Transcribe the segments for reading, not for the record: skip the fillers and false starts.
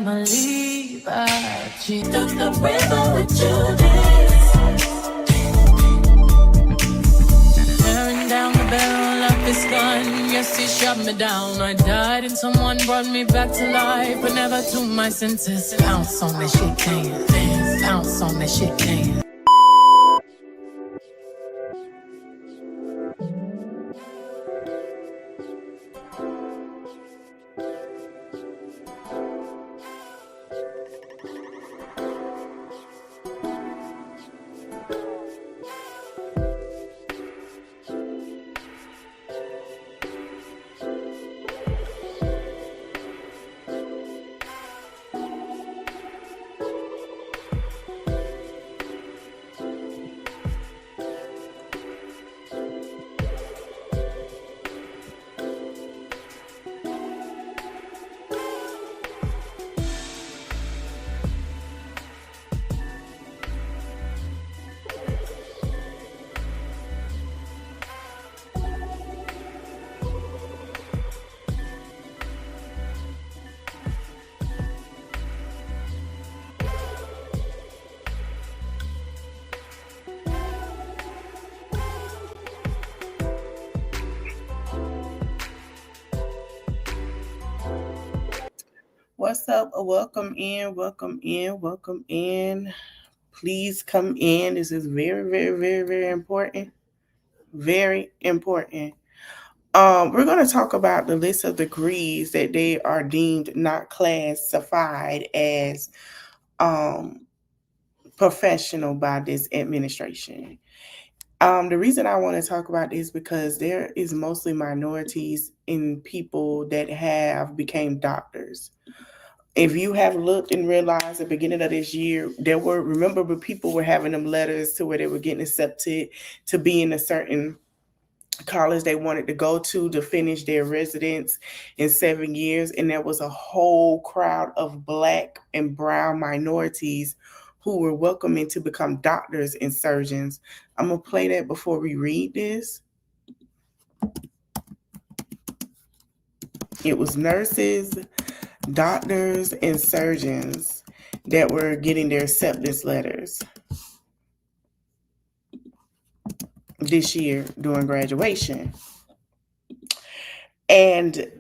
family, but she took the river with Judas. Tearing down the barrel of his gun, yes, he shot me down. I died and someone brought me back to life, but never to my senses. Pounce on that shit can, pounce on that shit can. What's up? Welcome in, welcome in, welcome in. Please come in. This is very, very, very, very important. Very important. We're going to talk about the list of degrees that they are deemed not classified as professional by this administration. The reason I want to talk about this is because there is mostly minorities in people that have became doctors. If you have looked and realized at the beginning of this year, remember people were having them letters to where they were getting accepted to be in a certain college they wanted to go to finish their residence in 7 years. And there was a whole crowd of Black and brown minorities who were welcoming to become doctors and surgeons. I'm going to play that before we read this. It was nurses, doctors, and surgeons that were getting their acceptance letters this year during graduation. And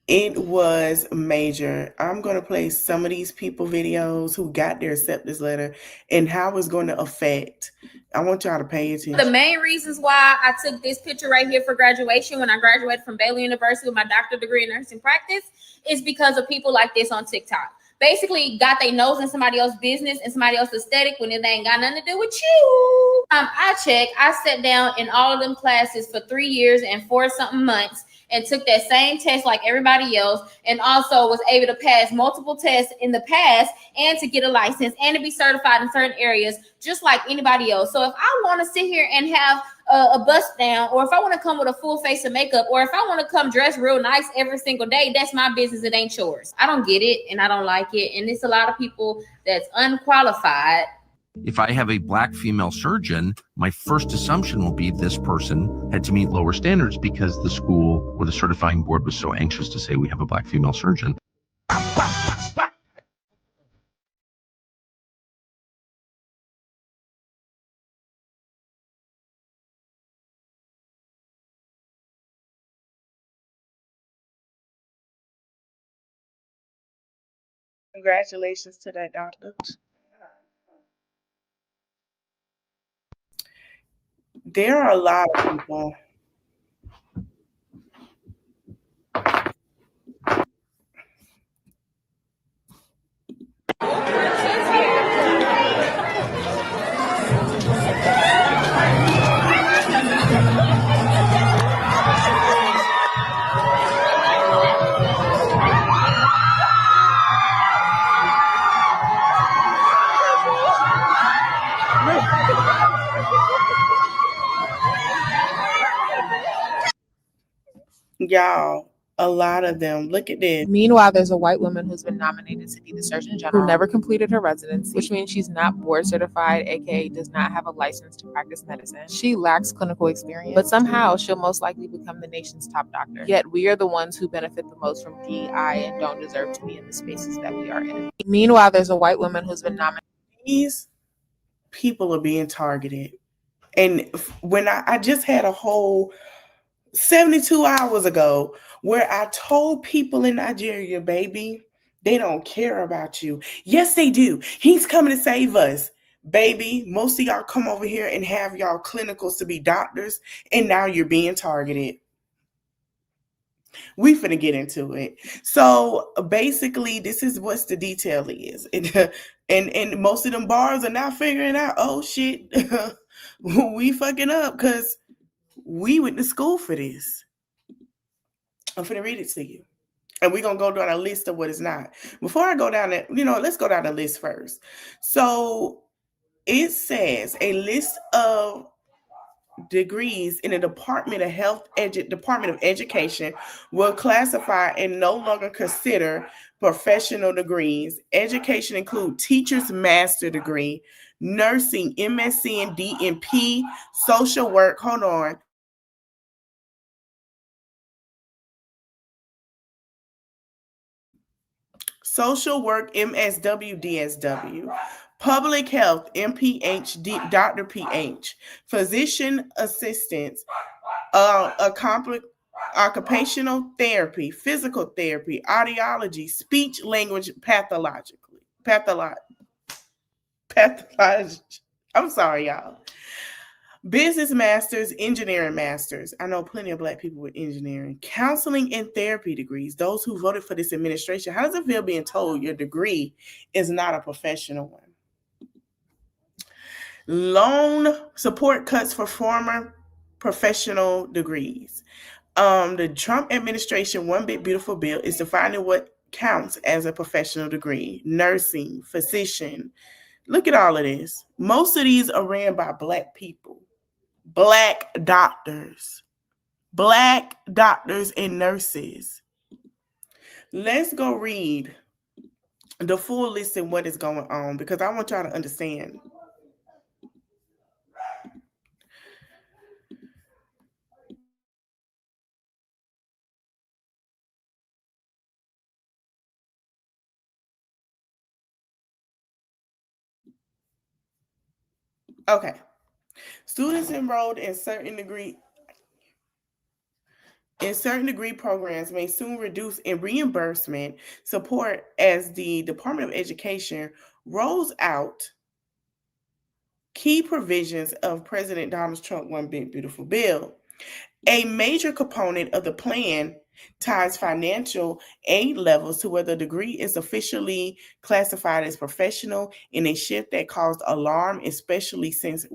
it was major. I'm going to play some of these people videos who got their acceptance letter and how it's going to affect. I want y'all to pay attention. The main reasons why I took this picture right here for graduation when I graduated from Baylor University with my doctorate degree in nursing practice is because of people like this on TikTok. Basically got their nose in somebody else's business and somebody else's aesthetic when it ain't got nothing to do with you. I sat down in all of them classes for 3 years and 4-something months and took that same test like everybody else, and also was able to pass multiple tests in the past and to get a license and to be certified in certain areas just like anybody else. So if I want to sit here and have a bust down, or if I want to come with a full face of makeup, or if I want to come dress real nice every single day, that's my business. It ain't yours. I don't get it and I don't like it. And it's a lot of people that's unqualified. If I have a Black female surgeon, my first assumption will be this person had to meet lower standards because the school or the certifying board was so anxious to say we have a Black female surgeon. Congratulations to that doctor. There are a lot of people. Y'all, A lot of them. Look at this. Meanwhile, there's a white woman who's been nominated to be the Surgeon General who never completed her residency, which means she's not board certified, aka does not have a license to practice medicine. She lacks clinical experience, but somehow she'll most likely become the nation's top doctor. Yet we are the ones who benefit the most from DEI and don't deserve to be in the spaces that we are in. Meanwhile, there's a white woman who's been nominated. These people are being targeted. And when I just had a whole 72 hours ago where I told people in Nigeria, baby, they don't care about you. Yes, they do. He's coming to save us. Baby, most of y'all come over here and have y'all clinicals to be doctors, and now you're being targeted. We finna get into it. So basically, this is what the detail is. And most of them bars are now figuring out, oh shit, we fucking up because we went to school for this. I'm finna read it to you. And we're gonna go down a list of what is not. Before I go down that, let's go down the list first. So it says a list of degrees in the Department of Education will classify and no longer consider professional degrees. Education include teacher's master degree, nursing, MSc and DNP, social work, social work, MSW, DSW, public health, MPH, Dr. PH, physician assistants, occupational therapy, physical therapy, audiology, speech language pathology. I'm sorry, y'all. Business masters, engineering masters. I know plenty of Black people with engineering, counseling and therapy degrees. Those who voted for this administration, how does it feel being told your degree is not a professional one? Loan support cuts for former professional degrees. The Trump administration One Big Beautiful Bill is defining what counts as a professional degree. Nursing, physician. Look at all of this. Most of these are ran by Black people. Black doctors and nurses. Let's go read the full list and what is going on because I want y'all to understand. Okay. Students enrolled in certain degree programs may soon reduce in reimbursement support as the Department of Education rolls out key provisions of President Donald Trump One Big Beautiful Bill. A major component of the plan ties financial aid levels to whether a degree is officially classified as professional, in a shift that caused alarm, especially since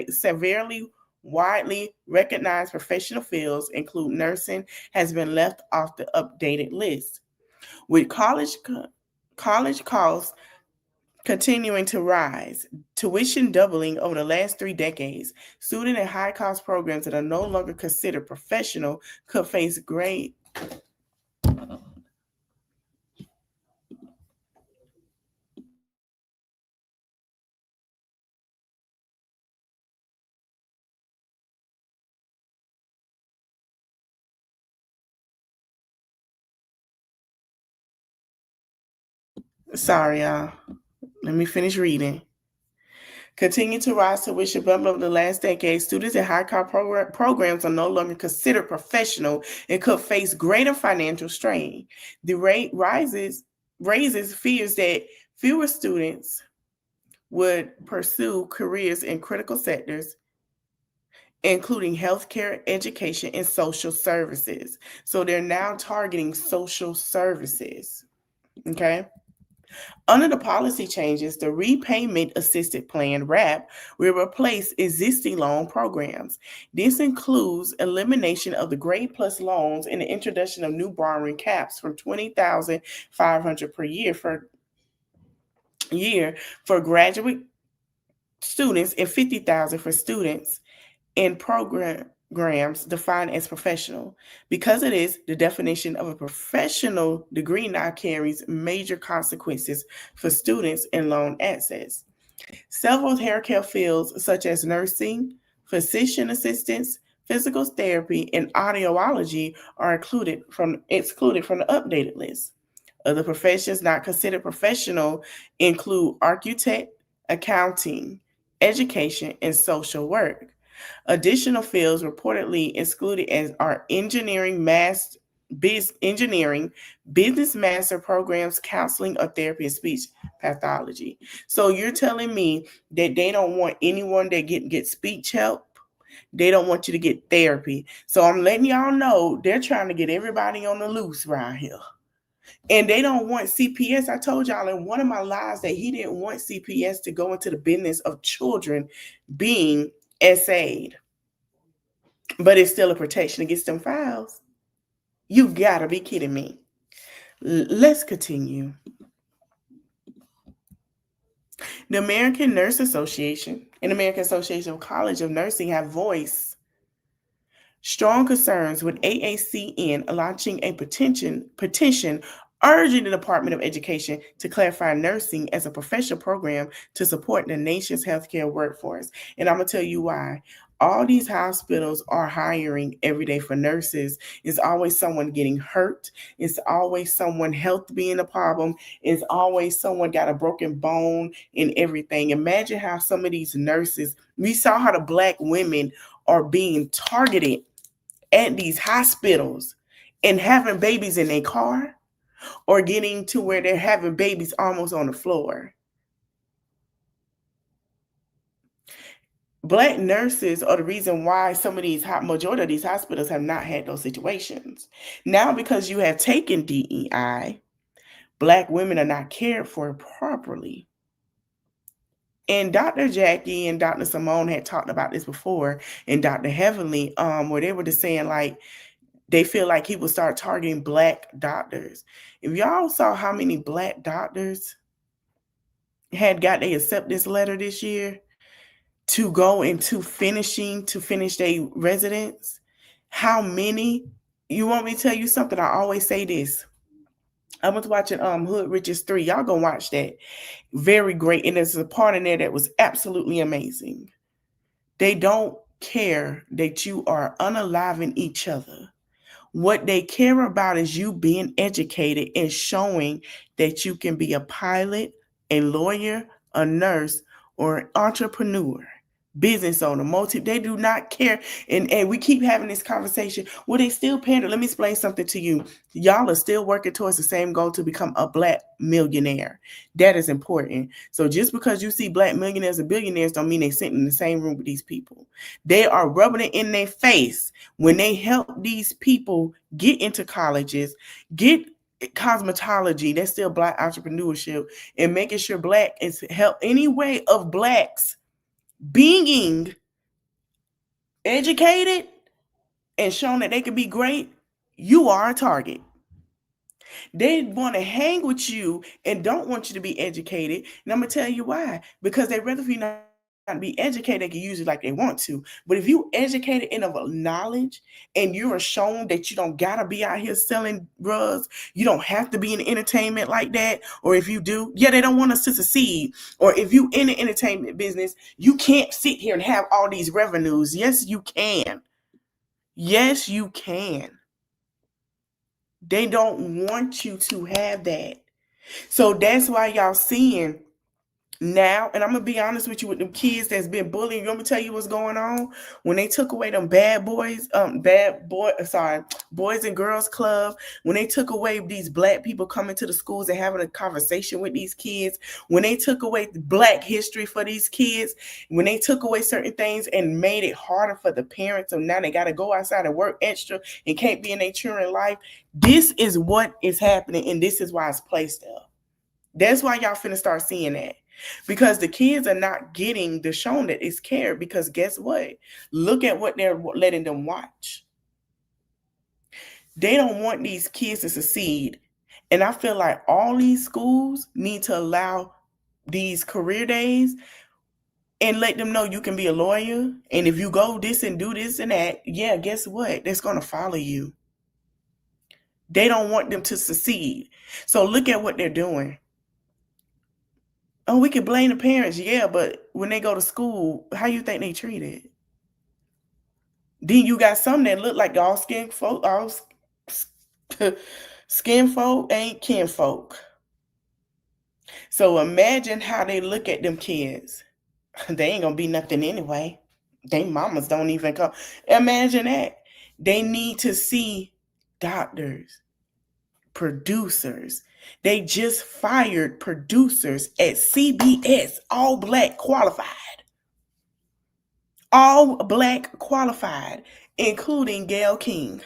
severely widely recognized professional fields, include nursing, has been left off the updated list. With college costs continuing to rise, tuition doubling over the last 3 decades, student and high-cost programs that are no longer considered professional could face great Sorry, y'all. Let me finish reading. Continue to rise tuition bubble over the last decade. Students in high-cost programs are no longer considered professional and could face greater financial strain. The rate raises fears that fewer students would pursue careers in critical sectors, including healthcare, education, and social services. So they're now targeting social services. Okay. Under the policy changes, the Repayment Assisted Plan, RAP, will replace existing loan programs. This includes elimination of the Grade Plus loans and the introduction of new borrowing caps from $20,500 per year for graduate students and $50,000 for students in program programs defined as professional. Because of this, the definition of a professional degree now carries major consequences for students and loan access. Several healthcare fields, such as nursing, physician assistants, physical therapy, and audiology, are excluded from the updated list. Other professions not considered professional include architect, accounting, education, and social work. Additional fields reportedly excluded as are engineering, business master programs, counseling, or therapy and speech pathology. So you're telling me that they don't want anyone that get speech help? They don't want you to get therapy. So I'm letting y'all know they're trying to get everybody on the loose right here. And they don't want CPS. I told y'all in one of my lives that he didn't want CPS to go into the business of children being SA'd. But it's still a protection against them files. You gotta be kidding me. Let's continue. The American Nurse Association and American Association of College of Nursing have voiced strong concerns with AACN launching a petition urging the Department of Education to clarify nursing as a professional program to support the nation's healthcare workforce. And I'm going to tell you why. All these hospitals are hiring every day for nurses. It's always someone getting hurt. It's always someone health being a problem. It's always someone got a broken bone and everything. Imagine how some of these nurses, we saw how the Black women are being targeted at these hospitals and having babies in their car or getting to where they're having babies almost on the floor. Black nurses are the reason why majority of these hospitals have not had those situations. Now, because you have taken DEI, Black women are not cared for properly. And Dr. Jackie and Dr. Simone had talked about this before, and Dr. Heavenly, where they were just saying like, they feel like he will start targeting Black doctors. If y'all saw how many Black doctors had got their acceptance letter this year to go into finish their residence, how many? You want me to tell you something? I always say this. I was watching Hood Riches 3. Y'all go watch that. Very great. And there's a part in there that was absolutely amazing. They don't care that you are unaliving each other. What they care about is you being educated and showing that you can be a pilot, a lawyer, a nurse, or an entrepreneur, business owner, they do not care. And we keep having this conversation. Well, they still pander. Let me explain something to you. Y'all are still working towards the same goal to become a Black millionaire. That is important. So just because you see Black millionaires and billionaires don't mean they sit in the same room with these people. They are rubbing it in their face when they help these people get into colleges, get cosmetology. That's still Black entrepreneurship, and making sure Black is help any way of Blacks being educated and shown that they can be great. You are a target. They want to hang with you and don't want you to be educated. And I'm going to tell you why. Because they'd rather for you not to be educated, they can use it like they want to. But if you educated enough of knowledge and you are shown that you don't got to be out here selling drugs, you don't have to be in entertainment like that. Or if you do, they don't want us to succeed. Or if you in the entertainment business, you can't sit here and have all these revenues. Yes, you can. Yes, you can. They don't want you to have that. So that's why y'all seeing now, and I'm going to be honest with you, with them kids that's been bullying, you want me to tell you what's going on? When they took away them boys and girls club, when they took away these Black people coming to the schools and having a conversation with these kids, when they took away Black history for these kids, when they took away certain things and made it harder for the parents, so now they got to go outside and work extra and can't be in their children's life. This is what is happening, and this is why it's placed there. That's why y'all finna start seeing that. Because the kids are not getting the shown that it's cared. Because guess what? Look at what they're letting them watch. They don't want these kids to succeed. And I feel like all these schools need to allow these career days and let them know you can be a lawyer. And if you go this and do this and that, yeah, guess what? That's going to follow you. They don't want them to succeed. So look at what they're doing. Oh, we can blame the parents. Yeah, but when they go to school, how you think they treated? Then you got some that look like all skin folk, skin folk ain't kin folk. So imagine how they look at them kids. They ain't gonna be nothing anyway. They mamas don't even come. Imagine that. They need to see doctors, producers. They just fired producers at CBS, all black qualified. All black qualified, including Gayle King.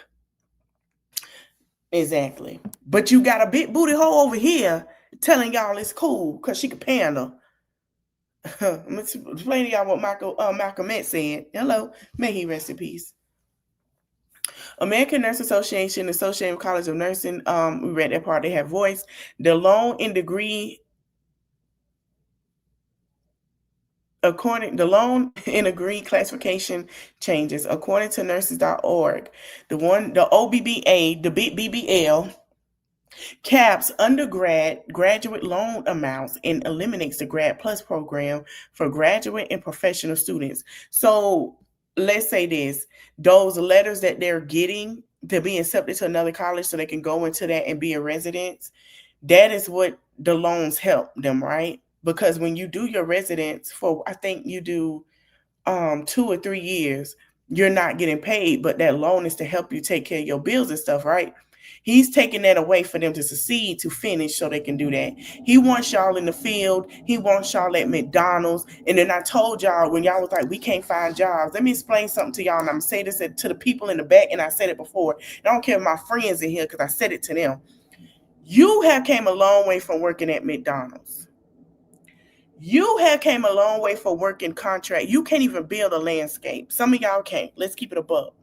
Exactly. But you got a big booty hole over here telling y'all it's cool because she can pandle. I'm going to explain to y'all what Malcolm X said. Hello. May he rest in peace. American Nurse Association, Associated College of Nursing, we read that part, they have voice. The loan in degree classification changes. According to nurses.org, the OBBA, the big BBL, caps graduate loan amounts and eliminates the Grad Plus program for graduate and professional students. So let's say this, those letters that they're getting to be accepted to another college so they can go into that and be a resident, that is what the loans help them, right? Because when you do your residence for, I think you do 2 or 3 years, you're not getting paid, but that loan is to help you take care of your bills and stuff, right? He's taking that away for them to succeed, to finish, so they can do that. He wants y'all in the field. He wants y'all at McDonald's. And then I told y'all when y'all was like, we can't find jobs. Let me explain something to y'all. And I'm going to say this to the people in the back, and I said it before. And I don't care if my friends in here, because I said it to them. You have came a long way from working at McDonald's. You have came a long way for working contract. You can't even build a landscape. Some of y'all can't. Let's keep it above.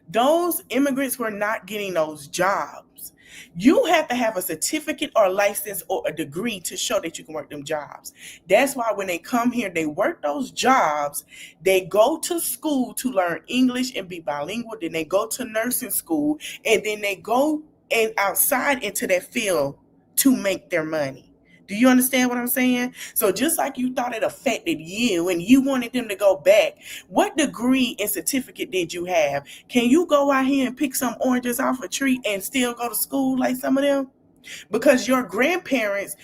Those immigrants were not getting those jobs. You have to have a certificate or a license or a degree to show that you can work them jobs. That's why when they come here, they work those jobs. They go to school to learn English and be bilingual. Then they go to nursing school, and then they go and outside into that field to make their money. Do you understand what I'm saying? So just like you thought it affected you and you wanted them to go back, what degree and certificate did you have? Can you go out here and pick some oranges off a tree and still go to school like some of them? Because your grandparents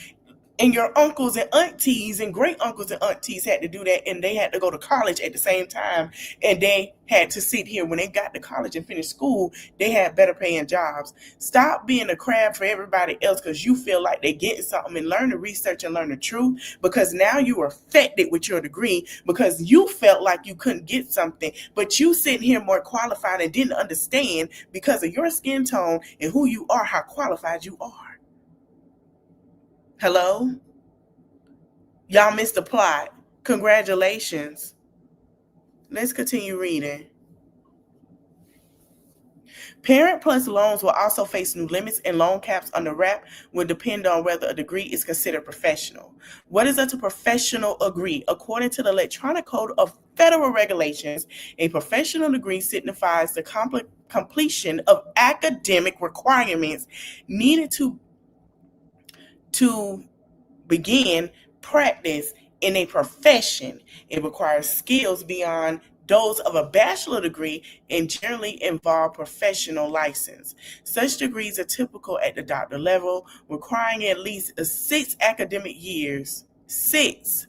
and your uncles and aunties and great uncles and aunties had to do that, and they had to go to college at the same time, and they had to sit here. When they got to college and finished school, they had better paying jobs. Stop being a crab for everybody else because you feel like they're getting something, and learn to research and learn the truth, because now you are affected with your degree because you felt like you couldn't get something, but you sitting here more qualified and didn't understand because of your skin tone and who you are, how qualified you are. Hello? Y'all missed the plot. Congratulations. Let's continue reading. Parent Plus loans will also face new limits, and loan caps under WRAP will depend on whether a degree is considered professional. What is a professional degree? According to the Electronic Code of Federal Regulations, a professional degree signifies the completion of academic requirements needed to begin practice in a profession. It requires skills beyond those of a bachelor degree and generally involve professional license. Such degrees are typical at the doctor level, requiring at least 6 academic years, 6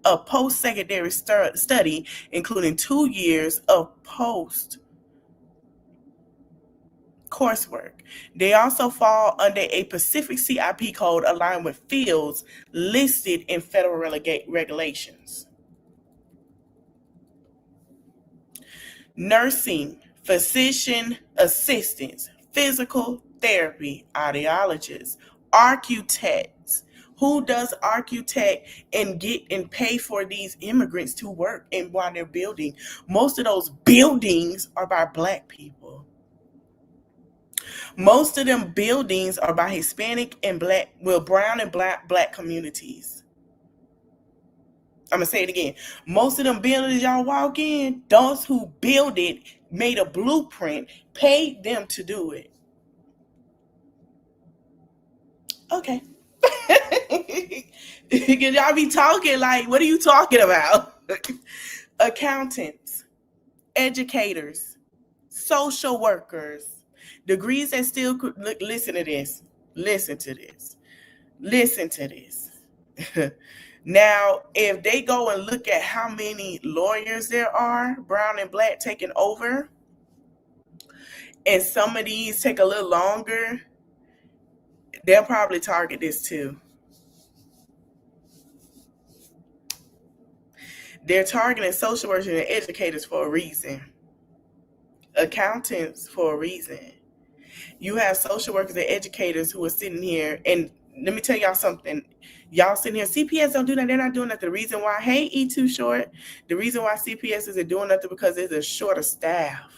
of post-secondary study, including 2 years of post coursework. They also fall under a specific CIP code aligned with fields listed in federal regulations. Nursing, physician assistants, physical therapy, audiologists, architects. Who does architect and get and pay for these immigrants to work and while they're building? Most of those buildings are by Black people. Most of them buildings are by Hispanic and brown and black communities. I'm gonna say it again. Most of them buildings y'all walk in, those who build it made a blueprint, paid them to do it. Okay. Y'all be talking like, what are you talking about? Accountants, educators, social workers, degrees that still could look. Listen to this. Listen to this. Listen to this. Now, if they go and look at how many lawyers there are, brown and black, taking over, and some of these take a little longer, they'll probably target this too. They're targeting social workers and educators for a reason, accountants for a reason. You have social workers and educators who are sitting here, and let me tell y'all something. Y'all sitting here, CPS don't do that. They're not doing nothing. The reason why, hey, E2 Short, the reason why CPS isn't doing nothing because it's a shorter staff.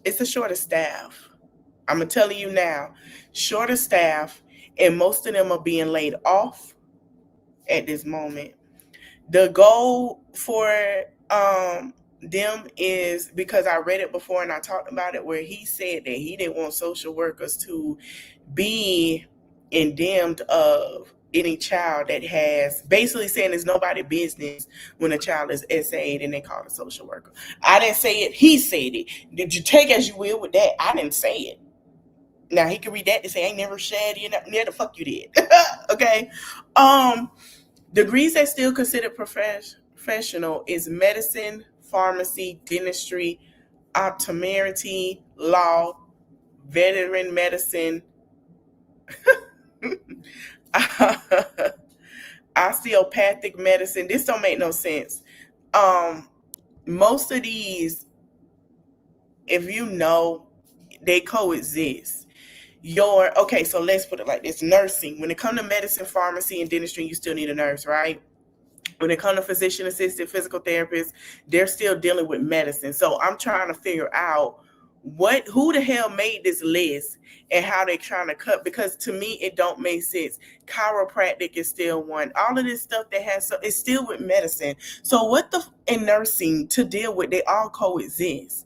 It's a shorter staff. I'm going to tell you now, shorter staff, and most of them are being laid off at this moment. The goal for them is, because I read it before and I talked about it, where he said that he didn't want social workers to be condemned of any child that has, basically saying it's nobody's business when a child is SA'd and they call a social worker. I didn't say it. He said it. Did you take as you will with that? I didn't say it. Now he can read that and say, I ain't never said it. Yeah, the fuck you did. Okay. Degrees that still considered professional is medicine, pharmacy, dentistry, optometry, law, veteran medicine, osteopathic medicine. This don't make no sense. Most of these, if you know, they coexist. Okay, so let's put it like this. Nursing. When it comes to medicine, pharmacy, and dentistry, you still need a nurse, right? When it comes to physician assisted, physical therapists, they're still dealing with medicine. So I'm trying to figure out who the hell made this list and how they're trying to cut, because to me it don't make sense. Chiropractic is still one. All of this stuff that has it's still with medicine. So in nursing to deal with, they all coexist.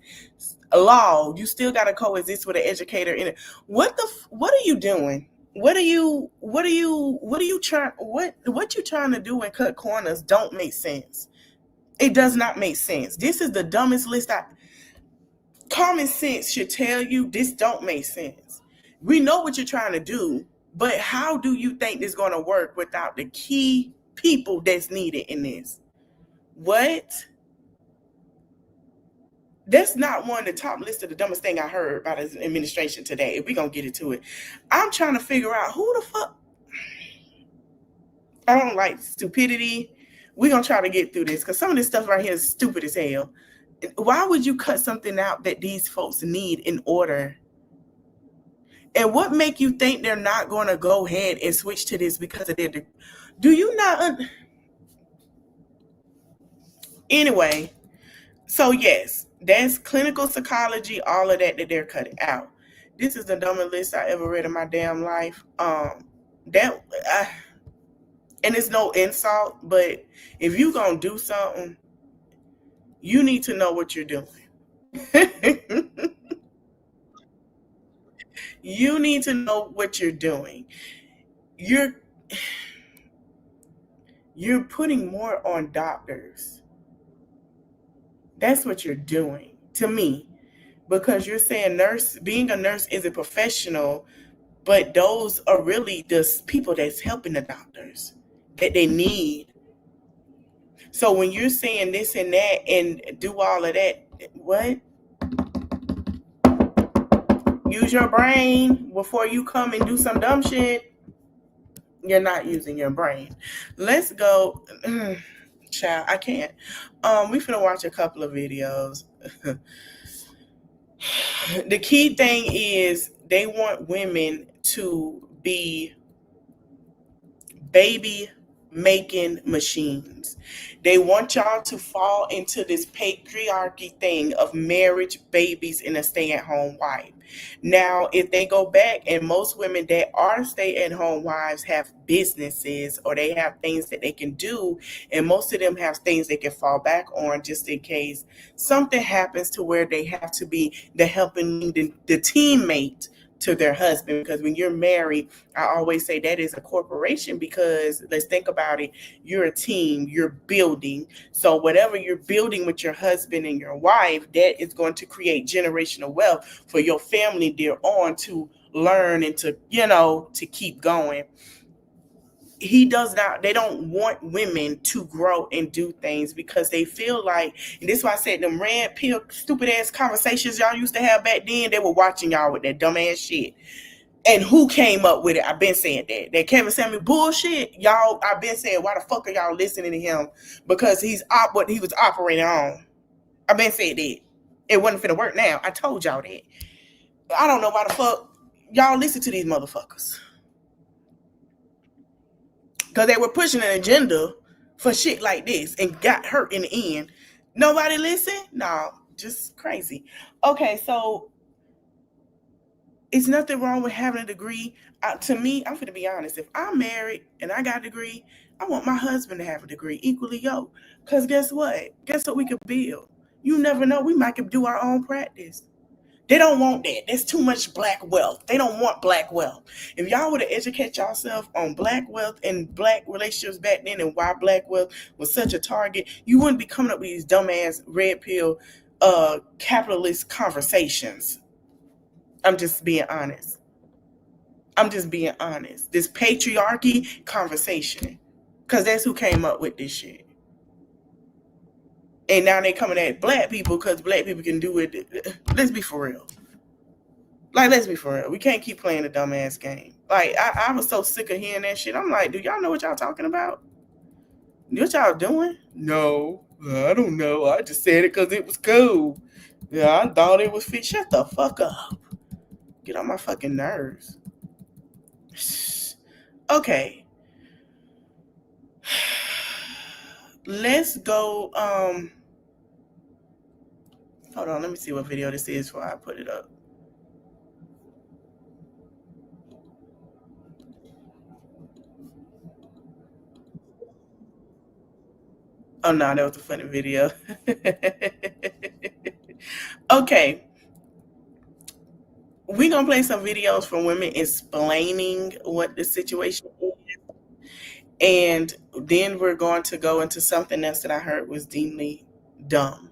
Law, you still got to coexist with an educator in it. What are you doing? What you trying to do and cut corners don't make sense. It does not make sense. This is the dumbest list. Common sense should tell you this don't make sense. We know what you're trying to do, but how do you think this is going to work without the key people that's needed in this? What? That's not one of the top list of the dumbest thing I heard about his administration today. We're going to get into it. I'm trying to figure out who the fuck. I don't like stupidity. We're going to try to get through this because some of this stuff right here is stupid as hell. Why would you cut something out that these folks need in order? And what make you think they're not going to go ahead and switch to this because of their... Do you not... Anyway, so yes, that's clinical psychology, all of that they're cutting out. This is the dumbest list I ever read in my damn life. And it's no insult, but if you gonna do something, you need to know what you're doing. You need to know what you're doing. You're putting more on doctors. That's what you're doing to me, because you're saying being a nurse is a professional, but those are really the people that's helping the doctors that they need. So when you're saying this and that and do all of that, what? Use your brain before you come and do some dumb shit. You're not using your brain. Let's go. Child, I can't. We finna watch a couple of videos. The key thing is they want women to be baby making machines. They want y'all to fall into this patriarchy thing of marriage, babies, and a stay-at-home wife. Now, if they go back, and most women that are stay-at-home wives have businesses or they have things that they can do, and most of them have things they can fall back on just in case something happens to where they have to be the helping, the teammate to their husband. Because when you're married, I always say that is a corporation, because let's think about it, you're a team, you're building. So whatever you're building with your husband and your wife, that is going to create generational wealth for your family thereon to learn and to, to keep going. They don't want women to grow and do things because they feel like, and this is why I said them red pill stupid ass conversations y'all used to have back then, they were watching y'all with that dumb ass shit. And who came up with it? I've been saying that Kevin Samuel bullshit, y'all. I've been saying, why the fuck are y'all listening to him? Because he's what he was operating on. I've been saying that it wasn't finna work. Now I told y'all that. I don't know why the fuck y'all listen to these motherfuckers. Because they were pushing an agenda for shit like this and got hurt in the end. Nobody listen? No, just crazy. Okay, so it's nothing wrong with having a degree. To me, I'm going to be honest. If I'm married and I got a degree, I want my husband to have a degree, equally yoked. Because guess what? Guess what we could build? You never know. We might could do our own practice. They don't want that. There's too much black wealth. They don't want black wealth. If y'all would have educated yourself on black wealth and black relationships back then and why black wealth was such a target, you wouldn't be coming up with these dumbass red pill capitalist conversations. I'm just being honest. This patriarchy conversation. Because that's who came up with this shit. And now they coming at black people because black people can do it. Let's be for real. We can't keep playing the dumbass game. Like, I was so sick of hearing that shit. I'm like, do y'all know what y'all talking about? What y'all doing? No, I don't know. I just said it because it was cool. Yeah, I thought it was fit. Shut the fuck up. Get on my fucking nerves. Okay. Let's go. Hold on. Let me see what video this is before I put it up. Oh, no, that was a funny video. Okay. We're going to play some videos from women explaining what the situation is. And then we're going to go into something else that I heard was deeply dumb.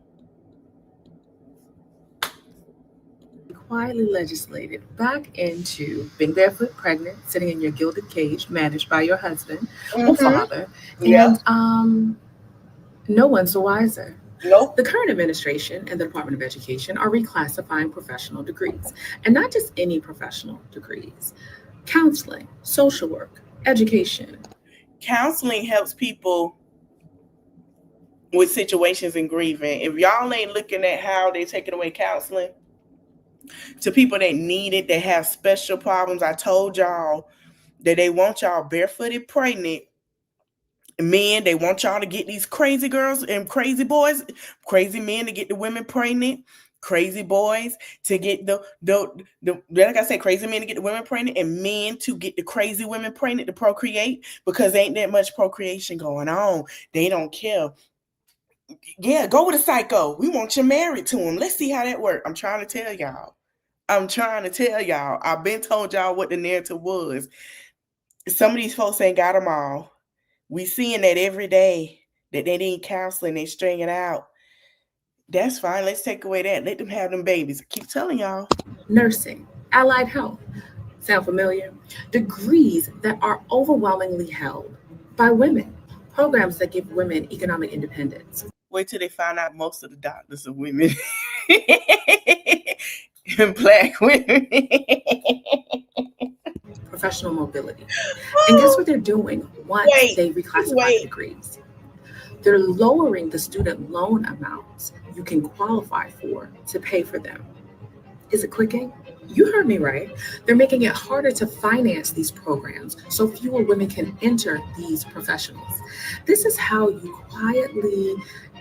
Quietly legislated back into being barefoot pregnant, sitting in your gilded cage, managed by your husband or father, and no one's the wiser. Nope. The current administration and the Department of Education are reclassifying professional degrees, and not just any professional degrees. Counseling, social work, education. Counseling helps people with situations and grieving. If y'all ain't looking at how they're taking away counseling to people that need it, that have special problems, I told y'all that they want y'all barefooted pregnant men. They want y'all to get these crazy girls and crazy boys, crazy men to get the women pregnant, crazy boys to get the like I said, crazy men to get the women pregnant, and men to get the crazy women pregnant to procreate, because ain't that much procreation going on. They don't care. Yeah, go with a psycho. We want you married to him. Let's see how that works. I'm trying to tell y'all. I've been told y'all what the narrative was. Some of these folks ain't got them all. We seeing that every day, that they need counseling, they string it out. That's fine. Let's take away that. Let them have them babies. I keep telling y'all. Nursing, allied health. Sound familiar? Degrees that are overwhelmingly held by women. Programs that give women economic independence. Wait till they find out most of the doctors are women. And black women. Professional mobility. And guess what they're doing once they reclassify degrees? They're lowering the student loan amounts you can qualify for to pay for them. Is it clicking? You heard me right. They're making it harder to finance these programs so fewer women can enter these professionals. This is how you quietly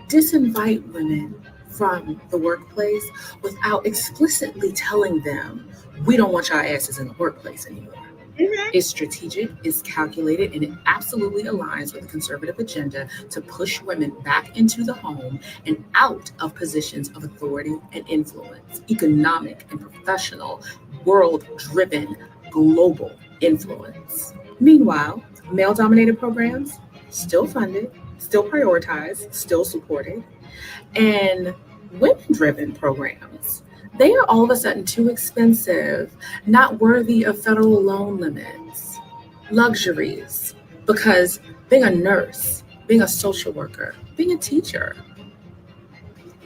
disinvite women from the workplace without explicitly telling them, we don't want your asses in the workplace anymore. It's strategic, it's calculated, and it absolutely aligns with the conservative agenda to push women back into the home and out of positions of authority and influence, economic and professional, world driven, global influence. Meanwhile, male dominated programs still funded, still prioritized, still supported, and women driven programs. They are all of a sudden too expensive, not worthy of federal loan limits, luxuries, because being a nurse, being a social worker, being a teacher,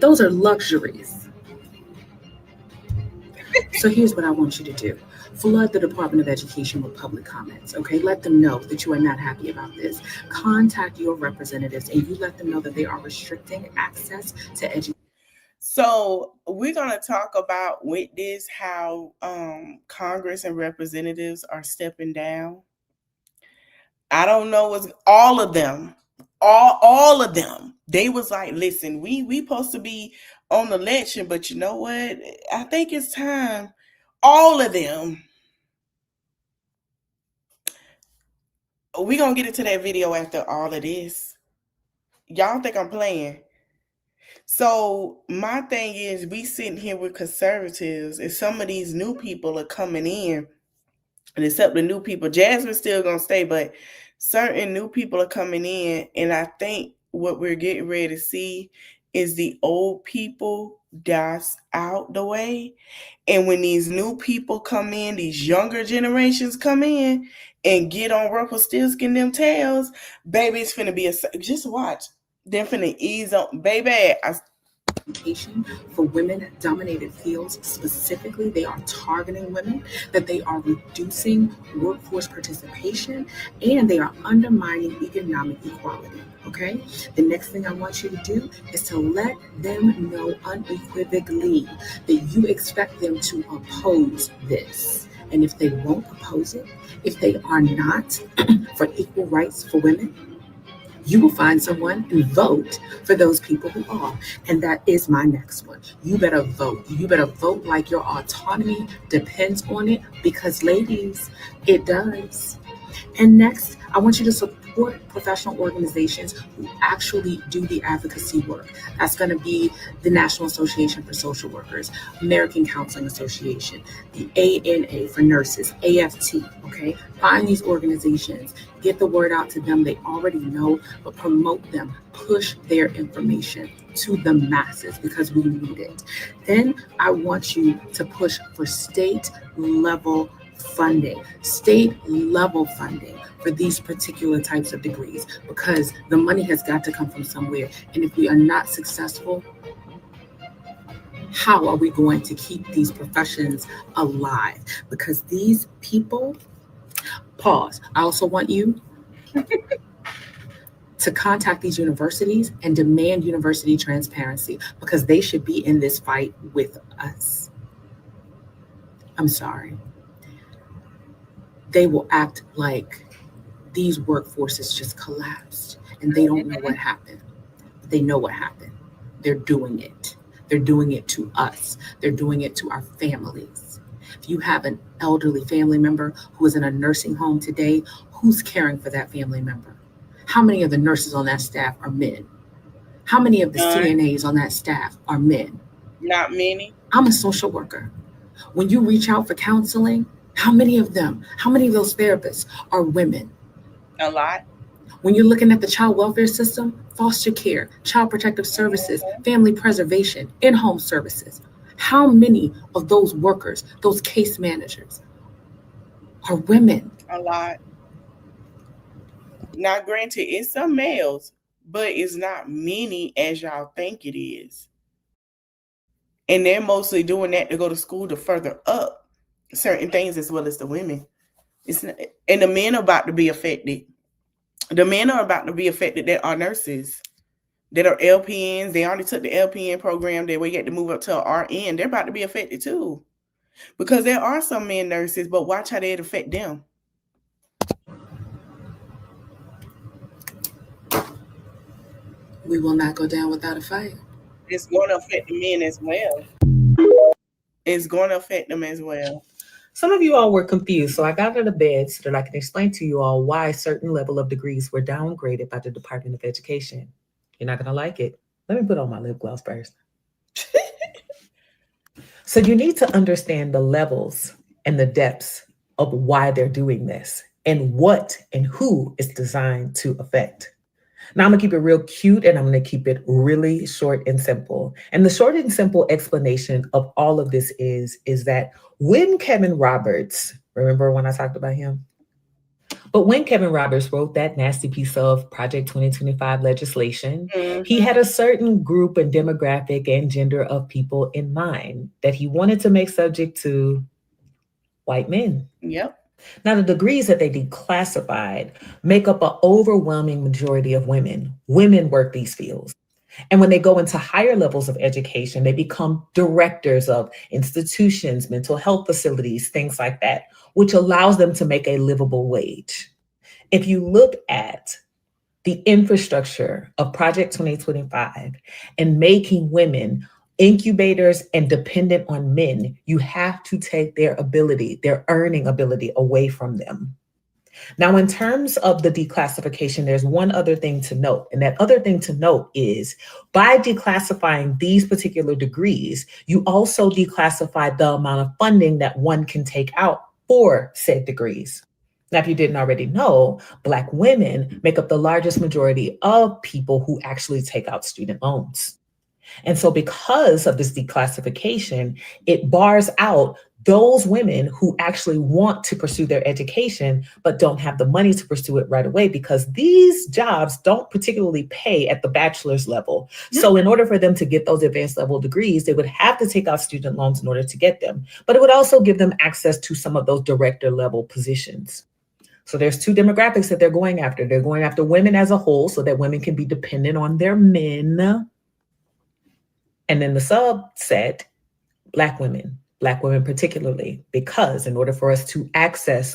those are luxuries. So here's what I want you to do. Flood the Department of Education with public comments, okay? Let them know that you are not happy about this. Contact your representatives and you let them know that they are restricting access to education. So we're going to talk about with this how Congress and representatives are stepping down. I don't know, it's all of them. All of them. They was like, listen, we supposed to be on election, but you know what? I think it's time. All of them. We're going to get into that video after all of this. Y'all think I'm playing? So my thing is, we sitting here with conservatives, and some of these new people are coming in, and except the new people, Jasmine's still gonna stay, but certain new people are coming in, and I think what we're getting ready to see is the old people that's out the way. And when these new people come in, these younger generations come in and get on Rumpelstiltskin them tails, baby, it's finna be just watch. They're finna ease on, baby. For women dominated fields specifically, they are targeting women, that they are reducing workforce participation, and they are undermining economic equality. Okay? The next thing I want you to do is to let them know unequivocally that you expect them to oppose this. And if they won't oppose it, if they are not for equal rights for women, you will find someone and vote for those people who are. And that is my next one. You better vote. You better vote like your autonomy depends on it, because ladies, it does. And next, I want you to support professional organizations who actually do the advocacy work. That's going to be the National Association for Social Workers, American Counseling Association, the ANA for nurses, AFT, okay? Find these organizations, get the word out to them. They already know, but promote them, push their information to the masses, because we need it. Then I want you to push for state level funding for these particular types of degrees, because the money has got to come from somewhere. And if we are not successful, how are we going to keep these professions alive? Because these people, pause. I also want you to contact these universities and demand university transparency, because they should be in this fight with us. I'm sorry. They will act like these workforces just collapsed and they don't know what happened. They know what happened. They're doing it. They're doing it to us. They're doing it to our families. If you have an elderly family member who is in a nursing home today, who's caring for that family member? How many of the nurses on that staff are men? How many of the CNAs on that staff are men? Not many. I'm a social worker. When you reach out for counseling, how many of those therapists are women? A lot. When you're looking at the child welfare system, foster care, child protective services, family preservation, in-home services, how many of those workers, those case managers, are women? A lot. Now, granted, it's some males, but it's not many as y'all think it is. And they're mostly doing that to go to school to further up certain things, as well as the women. It's not, and the men are about to be affected. The men are about to be affected that are nurses, that are LPNs. They already took the LPN program. They will get to move up to an RN. They're about to be affected too. Because there are some men nurses, but watch how it affect them. We will not go down without a fight. It's going to affect the men as well. It's going to affect them as well. Some of you all were confused, so I got out of bed so that I can explain to you all why certain level of degrees were downgraded by the Department of Education. You're not going to like it. Let me put on my lip gloss first. So you need to understand the levels and the depths of why they're doing this and what and who it's designed to affect. Now I'm gonna keep it real cute and I'm gonna keep it really short and simple. And the short and simple explanation of all of this is that when Kevin Roberts, remember when I talked about him? But when Kevin Roberts wrote that nasty piece of Project 2025 legislation, he had a certain group and demographic and gender of people in mind that he wanted to make subject to white men. Yep. Now, the degrees that they declassified make up an overwhelming majority of women. Women work these fields. And when they go into higher levels of education, they become directors of institutions, mental health facilities, things like that, which allows them to make a livable wage. If you look at the infrastructure of Project 2025 and making women incubators and dependent on men, you have to take their ability, their earning ability away from them. Now, in terms of the declassification, there's one other thing to note. And that other thing to note is by declassifying these particular degrees, you also declassify the amount of funding that one can take out for said degrees. Now, if you didn't already know, Black women make up the largest majority of people who actually take out student loans. And so because of this declassification, it bars out those women who actually want to pursue their education, but don't have the money to pursue it right away because these jobs don't particularly pay at the bachelor's level. So in order for them to get those advanced level degrees, they would have to take out student loans in order to get them. But it would also give them access to some of those director level positions. So there's two demographics that they're going after. They're going after women as a whole so that women can be dependent on their men. And then the subset, Black women particularly, because in order for us to access.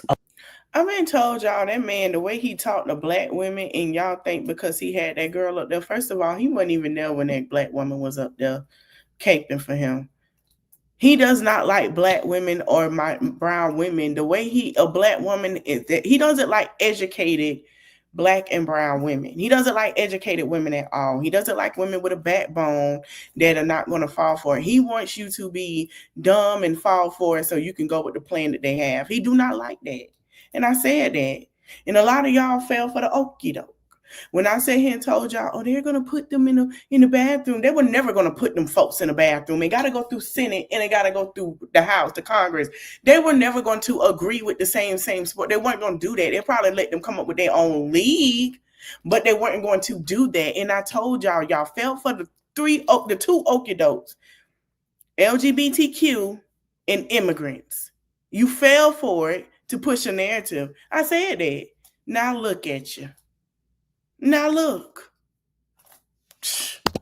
I've been told y'all that man, the way he talked to Black women, and y'all think because he had that girl up there, first of all, he wasn't even there when that Black woman was up there caping for him. He does not like Black women or brown women. The way a Black woman is that he doesn't like educated Black and brown women. He doesn't like educated women at all. He doesn't like women with a backbone that are not going to fall for it. He wants you to be dumb and fall for it so you can go with the plan that they have. He do not like that. And I said that. And a lot of y'all fell for the okie doke. When I sat here and told y'all, oh, they're gonna put them in the bathroom, they were never gonna put them folks in the bathroom. They gotta go through Senate and they gotta go through the House, the Congress. They were never going to agree with the same sport. They weren't gonna do that. They probably let them come up with their own league, but they weren't going to do that. And I told y'all fell for the two okie dokes, LGBTQ and immigrants. You fell for it to push a narrative. I said that. Now look at you. Now look.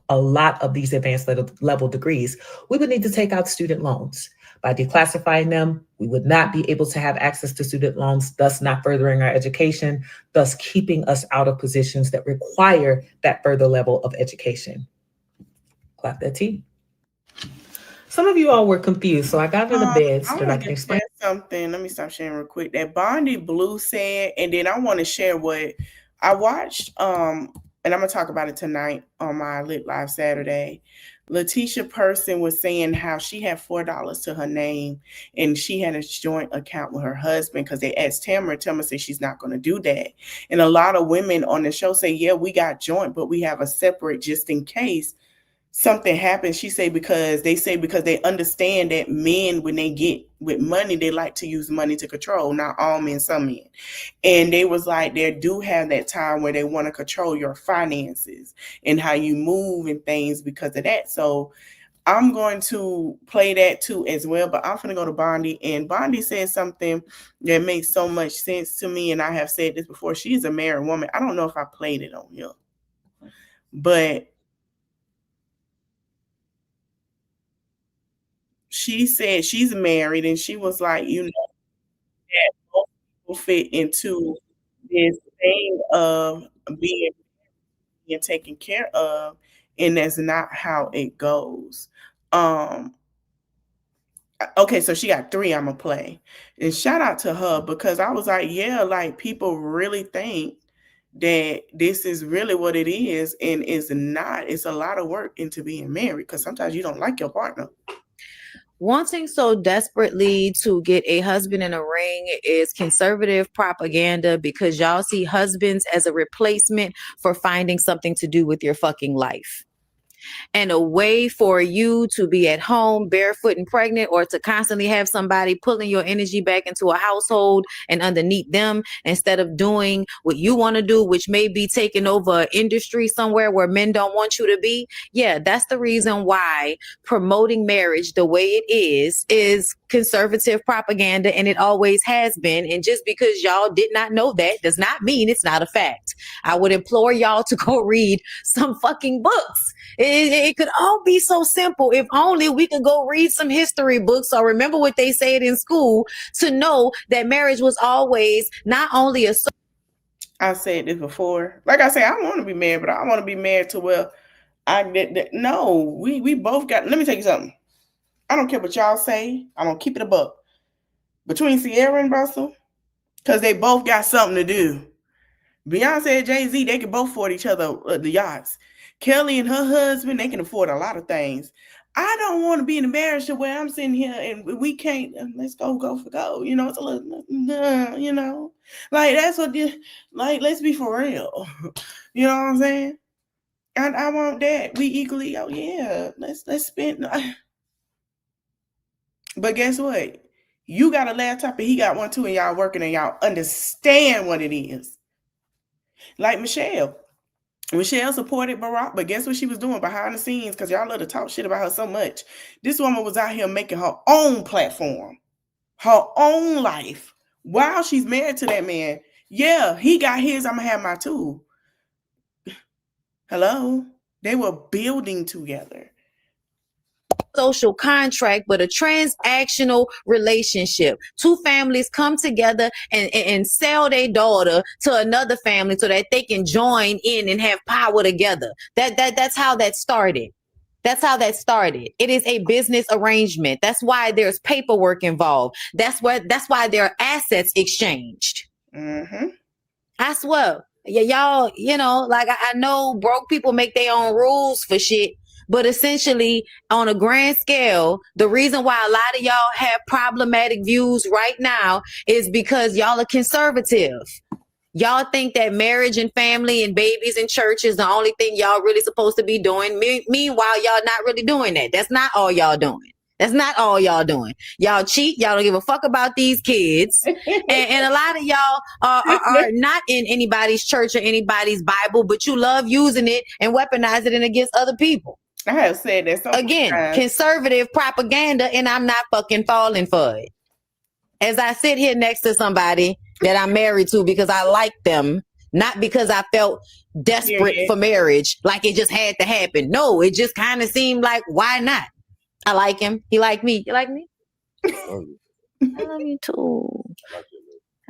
A lot of these advanced level degrees, we would need to take out student loans. By declassifying them, we would not be able to have access to student loans, thus not furthering our education, thus keeping us out of positions that require that further level of education. Clap that tea. Some of you all were confused, so I got out of bed so that I can explain something. Let me stop sharing real quick. That Bondi Blue said, and then I want to share what I watched, and I'm going to talk about it tonight on my Lit Live Saturday. Letitia Person was saying how she had $4 to her name, and she had a joint account with her husband because they asked Tamara. Tamara said she's not going to do that. And a lot of women on the show say, yeah, we got joint, but we have a separate just in case something happens. She say because they understand that men, when they get with money, they like to use money to control. Not all men, some men. And they was like, they do have that time where they want to control your finances and how you move and things because of that. So I'm going to play that too as well, but I'm going to go to Bondi, and Bondi said something that makes so much sense to me. And I have said this before. She's a married woman. I don't know if I played it on here, but she said she's married, and she was like, that most people fit into this thing of being taken care of, and that's not how it goes. Okay, so she got 3 I'ma play. And shout out to her, because I was like, yeah, like, people really think that this is really what it is, and it's not. It's a lot of work into being married, because sometimes you don't like your partner. Wanting so desperately to get a husband in a ring is conservative propaganda, because y'all see husbands as a replacement for finding something to do with your fucking life. And a way for you to be at home barefoot and pregnant, or to constantly have somebody pulling your energy back into a household and underneath them, instead of doing what you want to do, which may be taking over an industry somewhere where men don't want you to be. Yeah, that's the reason why promoting marriage the way it is conservative propaganda, and it always has been. And just because y'all did not know that does not mean it's not a fact. I would implore y'all to go read some fucking books. It could all be so simple if only we could go read some history books or remember what they said in school, to know that marriage was always not only a... I said this before. Like I said, I want to be married, but I want to be married to where I get that. No, we both got. Let me tell you something. I don't care what y'all say. I'm gonna keep it a buck between Sierra and Russell, because they both got something to do. Beyonce and Jay-Z, they can both afford each other the yachts. Kelly and her husband, they can afford a lot of things. I don't want to be in a marriage where I'm sitting here and we can't. Let's go for go. It's a little, like, that's what. Like, let's be for real. You know what I'm saying? And I want that. We equally. Oh yeah, let's spend. But guess what? You got a laptop and he got one too, and y'all working and y'all understand what it is. Like Michelle supported Barack, but guess what she was doing behind the scenes? Because y'all love to talk shit about her so much. This woman was out here making her own platform, her own life, while she's married to that man. Yeah, he got his, I'm going to have my too. Hello? They were building together. Social contract, but a transactional relationship. Two families come together and sell their daughter to another family so that they can join in and have power together. That's how that started. That's how that started. It is a business arrangement. That's why there's paperwork involved. That's why there are assets exchanged. Mm-hmm. I swear. Yeah, y'all, like, I know broke people make their own rules for shit. But essentially, on a grand scale, the reason why a lot of y'all have problematic views right now is because y'all are conservative. Y'all think that marriage and family and babies and church is the only thing y'all really supposed to be doing. Meanwhile, y'all not really doing that. That's not all y'all doing. That's not all y'all doing. Y'all cheat. Y'all don't give a fuck about these kids. And a lot of y'all are not in anybody's church or anybody's Bible, but you love using it and weaponizing it against other people. I have said that so again, times. Conservative propaganda, and I'm not fucking falling for it. As I sit here next to somebody that I'm married to because I like them, not because I felt desperate for marriage, like it just had to happen. No, it just kind of seemed like, why not? I like him. He like me. You like me? I love you too.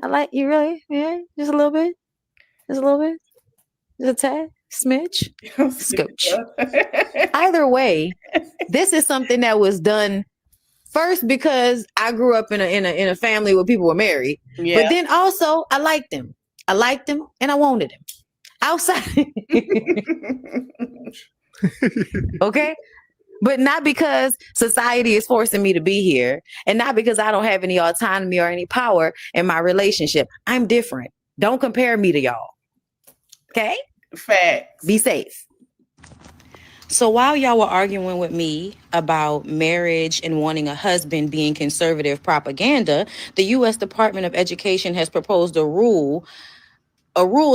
I like you, really? Yeah, just a little bit. Just a little bit. Just a tad. Smidge. Scooch. Either way, this is something that was done first because I grew up in a family where people were married. Yeah. But then also I liked him. I liked him and I wanted him. Outside. Okay? But not because society is forcing me to be here, and not because I don't have any autonomy or any power in my relationship. I'm different. Don't compare me to y'all. Okay? Facts. Be safe. So while y'all were arguing with me about marriage and wanting a husband being conservative propaganda, the U.S. Department of Education has proposed a rule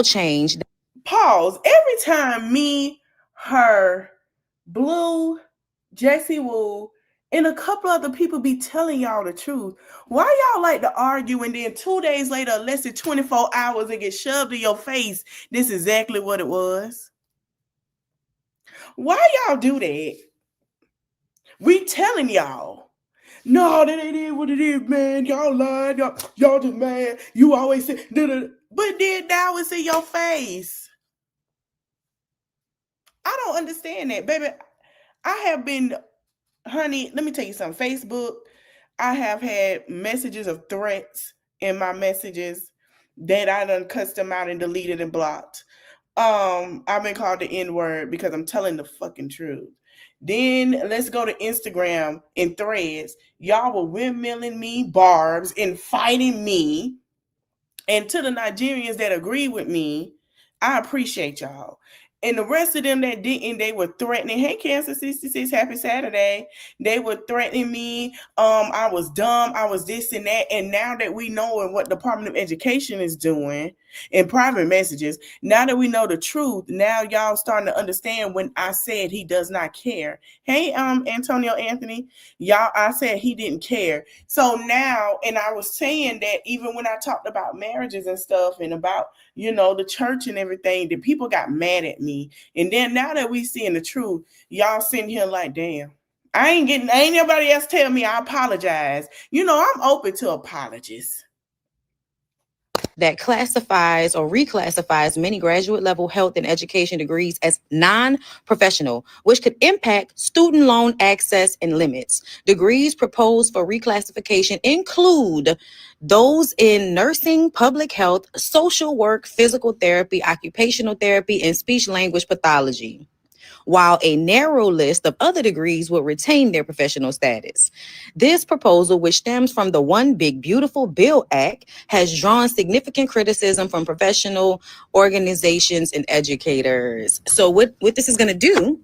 change. Pause. Every time me, her, Blue, Jesse Woo, and a couple other people be telling y'all the truth, why y'all like to argue and then 2 days later, less than 24 hours, it gets shoved in your face? This is exactly what it was. Why y'all do that? We telling y'all. No, that ain't it what it is, man. Y'all lying. Y'all just mad. You always say, da-da-da. But then now it's in your face. I don't understand that, baby. I have been, honey, let me tell you something. Facebook, I have had messages of threats in my messages that I done cussed them out and deleted and blocked. I've been called the N-word because I'm telling the fucking truth. Then let's go to Instagram and threads. Y'all were windmilling me, barbs, and fighting me. And to the Nigerians that agree with me, I appreciate y'all. And the rest of them that didn't, they were threatening. Hey, Cancer 66, happy Saturday. They were threatening me. I was dumb. I was this and that. And now that we know what Department of Education is doing in private messages, now that we know the truth, now y'all starting to understand when I said he does not care. Hey, Antonio Anthony, y'all, I said he didn't care. So now, and I was saying that even when I talked about marriages and stuff and about, the church and everything, the people got mad at me. And then now that we seeing the truth, y'all sitting here like, damn, ain't nobody else tell me I apologize. I'm open to apologies. That classifies or reclassifies many graduate level health and education degrees as non-professional, which could impact student loan access and limits. Degrees proposed for reclassification include those in nursing, public health, social work, physical therapy, occupational therapy, and speech language pathology, while a narrow list of other degrees will retain their professional status. This proposal, which stems from the One Big Beautiful Bill Act, has drawn significant criticism from professional organizations and educators. So what this is going to do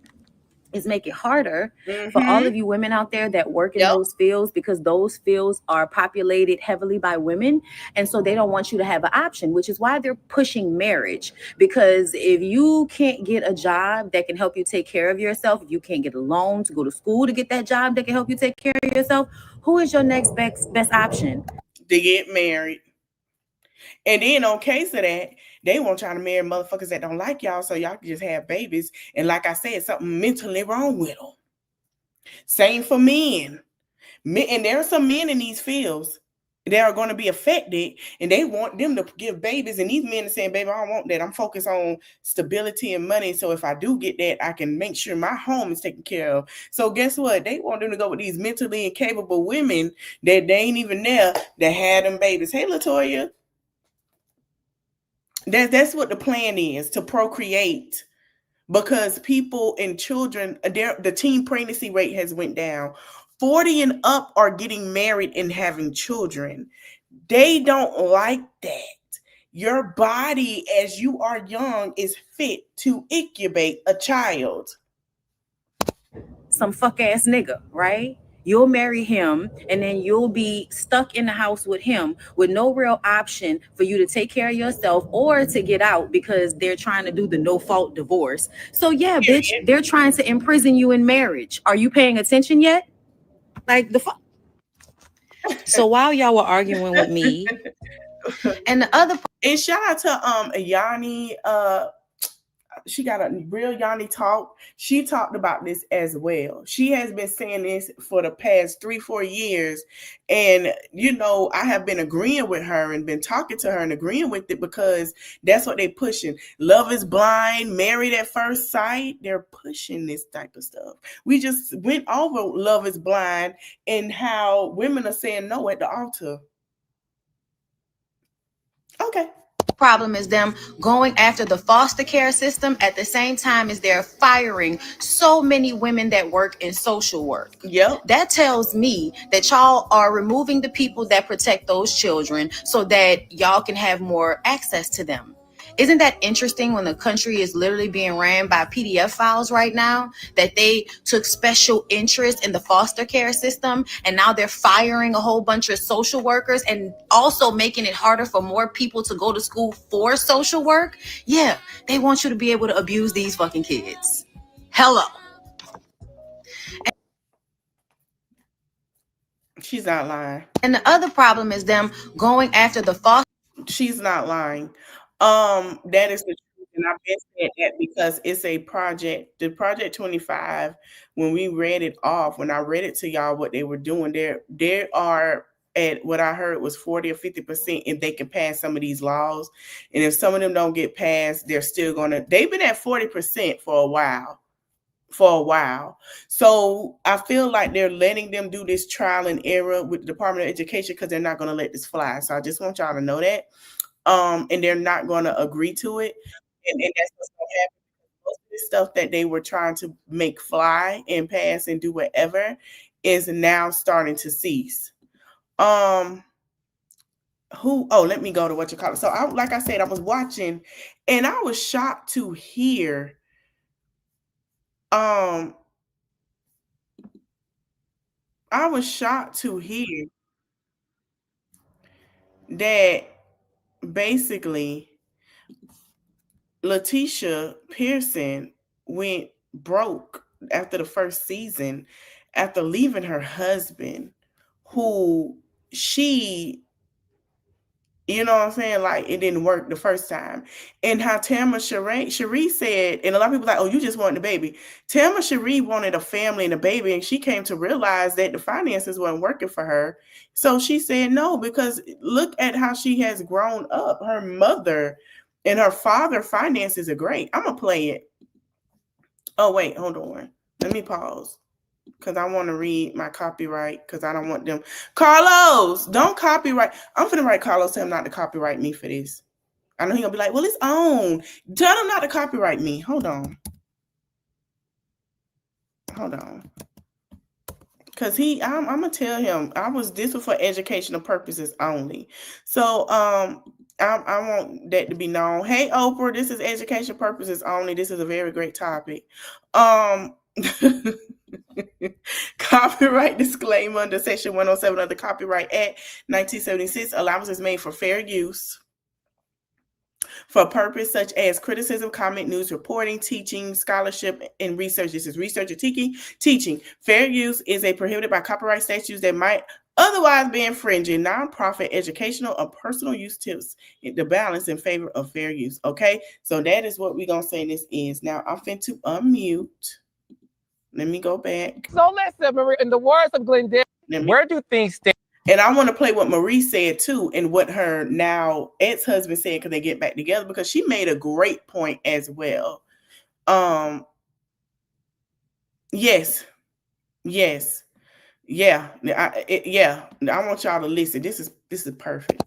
is make it harder for all of you women out there that work in those fields, because those fields are populated heavily by women. And so they don't want you to have an option, which is why they're pushing marriage. Because if you can't get a job that can help you take care of yourself, if you can't get a loan to go to school to get that job that can help you take care of yourself, who is your next best option? To get married. And then on case of that, they want y'all to marry motherfuckers that don't like y'all so y'all can just have babies. And like I said, something mentally wrong with them. Same for men. And there are some men in these fields that are going to be affected, and they want them to give babies. And these men are saying, baby, I don't want that. I'm focused on stability and money. So if I do get that, I can make sure my home is taken care of. So guess what? They want them to go with these mentally incapable women that they ain't even there that had them babies. Hey, LaToya. That's what the plan is, to procreate, because people and children, the teen pregnancy rate has went down. 40 and up are getting married and having children. They don't like that. Your body, as you are young, is fit to incubate a child. Some fuck ass nigga, right? You'll marry him and then you'll be stuck in the house with him with no real option for you to take care of yourself or to get out, because they're trying to do the no fault divorce. So yeah, bitch, they're trying to imprison you in marriage. Are you paying attention yet? Like the fuck. So while y'all were arguing with me and the other, and shout out to Yanni, she got a real Yanni talk. She talked about this as well. She has been saying this for the past 3-4 years. And, I have been agreeing with her and been talking to her and agreeing with it, because that's what they're pushing. Love is Blind, Married at First Sight. They're pushing this type of stuff. We just went over Love is Blind and how women are saying no at the altar. Okay. Problem is them going after the foster care system at the same time as they're firing so many women that work in social work. Yep. That tells me that y'all are removing the people that protect those children so that y'all can have more access to them. Isn't that interesting when the country is literally being ran by PDF files right now, that they took special interest in the foster care system and now they're firing a whole bunch of social workers and also making it harder for more people to go to school for social work? Yeah, they want you to be able to abuse these fucking kids. Hello. She's not lying. And the other problem is them going after the foster. She's not lying. That is the truth. And I've been saying that because it's a project. The Project 25, when we read it off, when I read it to y'all what they were doing, there are at what I heard was 40 or 50% if they can pass some of these laws. And if some of them don't get passed, they're still gonna, they've been at 40% for a while. So I feel like they're letting them do this trial and error with the Department of Education because they're not going to let this fly. So I just want y'all to know that. And they're not going to agree to it. And that's what's going to happen. Most of the stuff that they were trying to make fly and pass and do whatever is now starting to cease. Let me go to what you call it. So like I said, I was watching and I was shocked to hear that basically Letitia Pearson went broke after the first season after leaving her husband, who she, you know what I'm saying? Like it didn't work the first time. And how Tamara Cherie said, and a lot of people like, oh, you just wanted the baby. Tamara Cherie wanted a family and a baby, and she came to realize that the finances weren't working for her. So she said no, because look at how she has grown up. Her mother and her father finances are great. I'm going to play it. Oh, wait, hold on. Let me pause. Because I want to read my copyright because I don't want them. Carlos, don't copyright. I'm finna write Carlos, tell him not to copyright me for this. I know he's going to be like, well, it's on. Tell him not to copyright me. Hold on. Because I'm going to tell him this was for educational purposes only. So I want that to be known. Hey, Oprah, this is education purposes only. This is a very great topic. Copyright disclaimer under Section 107 of the Copyright Act 1976. Allowance is made for fair use for a purpose such as criticism, comment, news reporting, teaching, scholarship, and research. This is research or teaching. Fair use is prohibited by copyright statutes that might otherwise be infringing nonprofit, educational, or personal use tips the balance in favor of fair use. Okay, so that is what we're going to say this is. Now, I'm finna to unmute. Let me go back. So listen, Marie, in the words of Glendale, where do things stand? And I want to play what Marie said too, and what her now ex-husband said because they get back together, because she made a great point as well. Yes. Yeah. I want y'all to listen. This is perfect.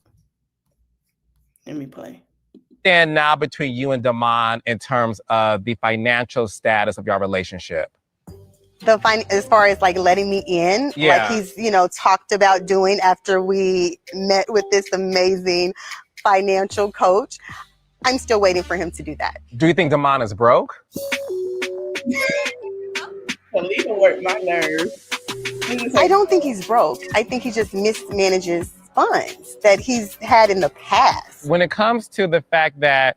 Let me play. Stand now between you and Damon in terms of the financial status of your relationship? As far as like letting me in, like he's, talked about doing after we met with this amazing financial coach. I'm still waiting for him to do that. Do you think Damon is broke? Kalita worked my nerves. I don't think he's broke. I think he just mismanages funds that he's had in the past. When it comes to the fact that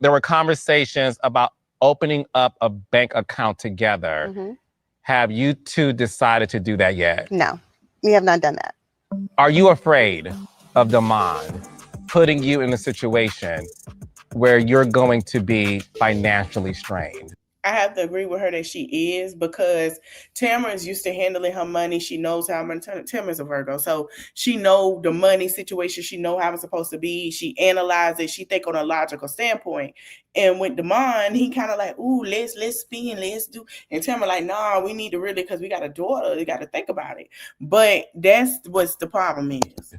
there were conversations about opening up a bank account together, have you two decided to do that yet? No, we have not done that. Are you afraid of Damon putting you in a situation where you're going to be financially strained? I have to agree with her that she is, because Tamara is used to handling her money. She knows how much. Tamara's a Virgo, so she know the money situation. She know how it's supposed to be. She analyzes. She think on a logical standpoint. And with Damon, he kind of like, ooh, let's spend, let's do. And Tamara like, nah, we need to really, because we got a daughter. We got to think about it. But that's what's the problem is.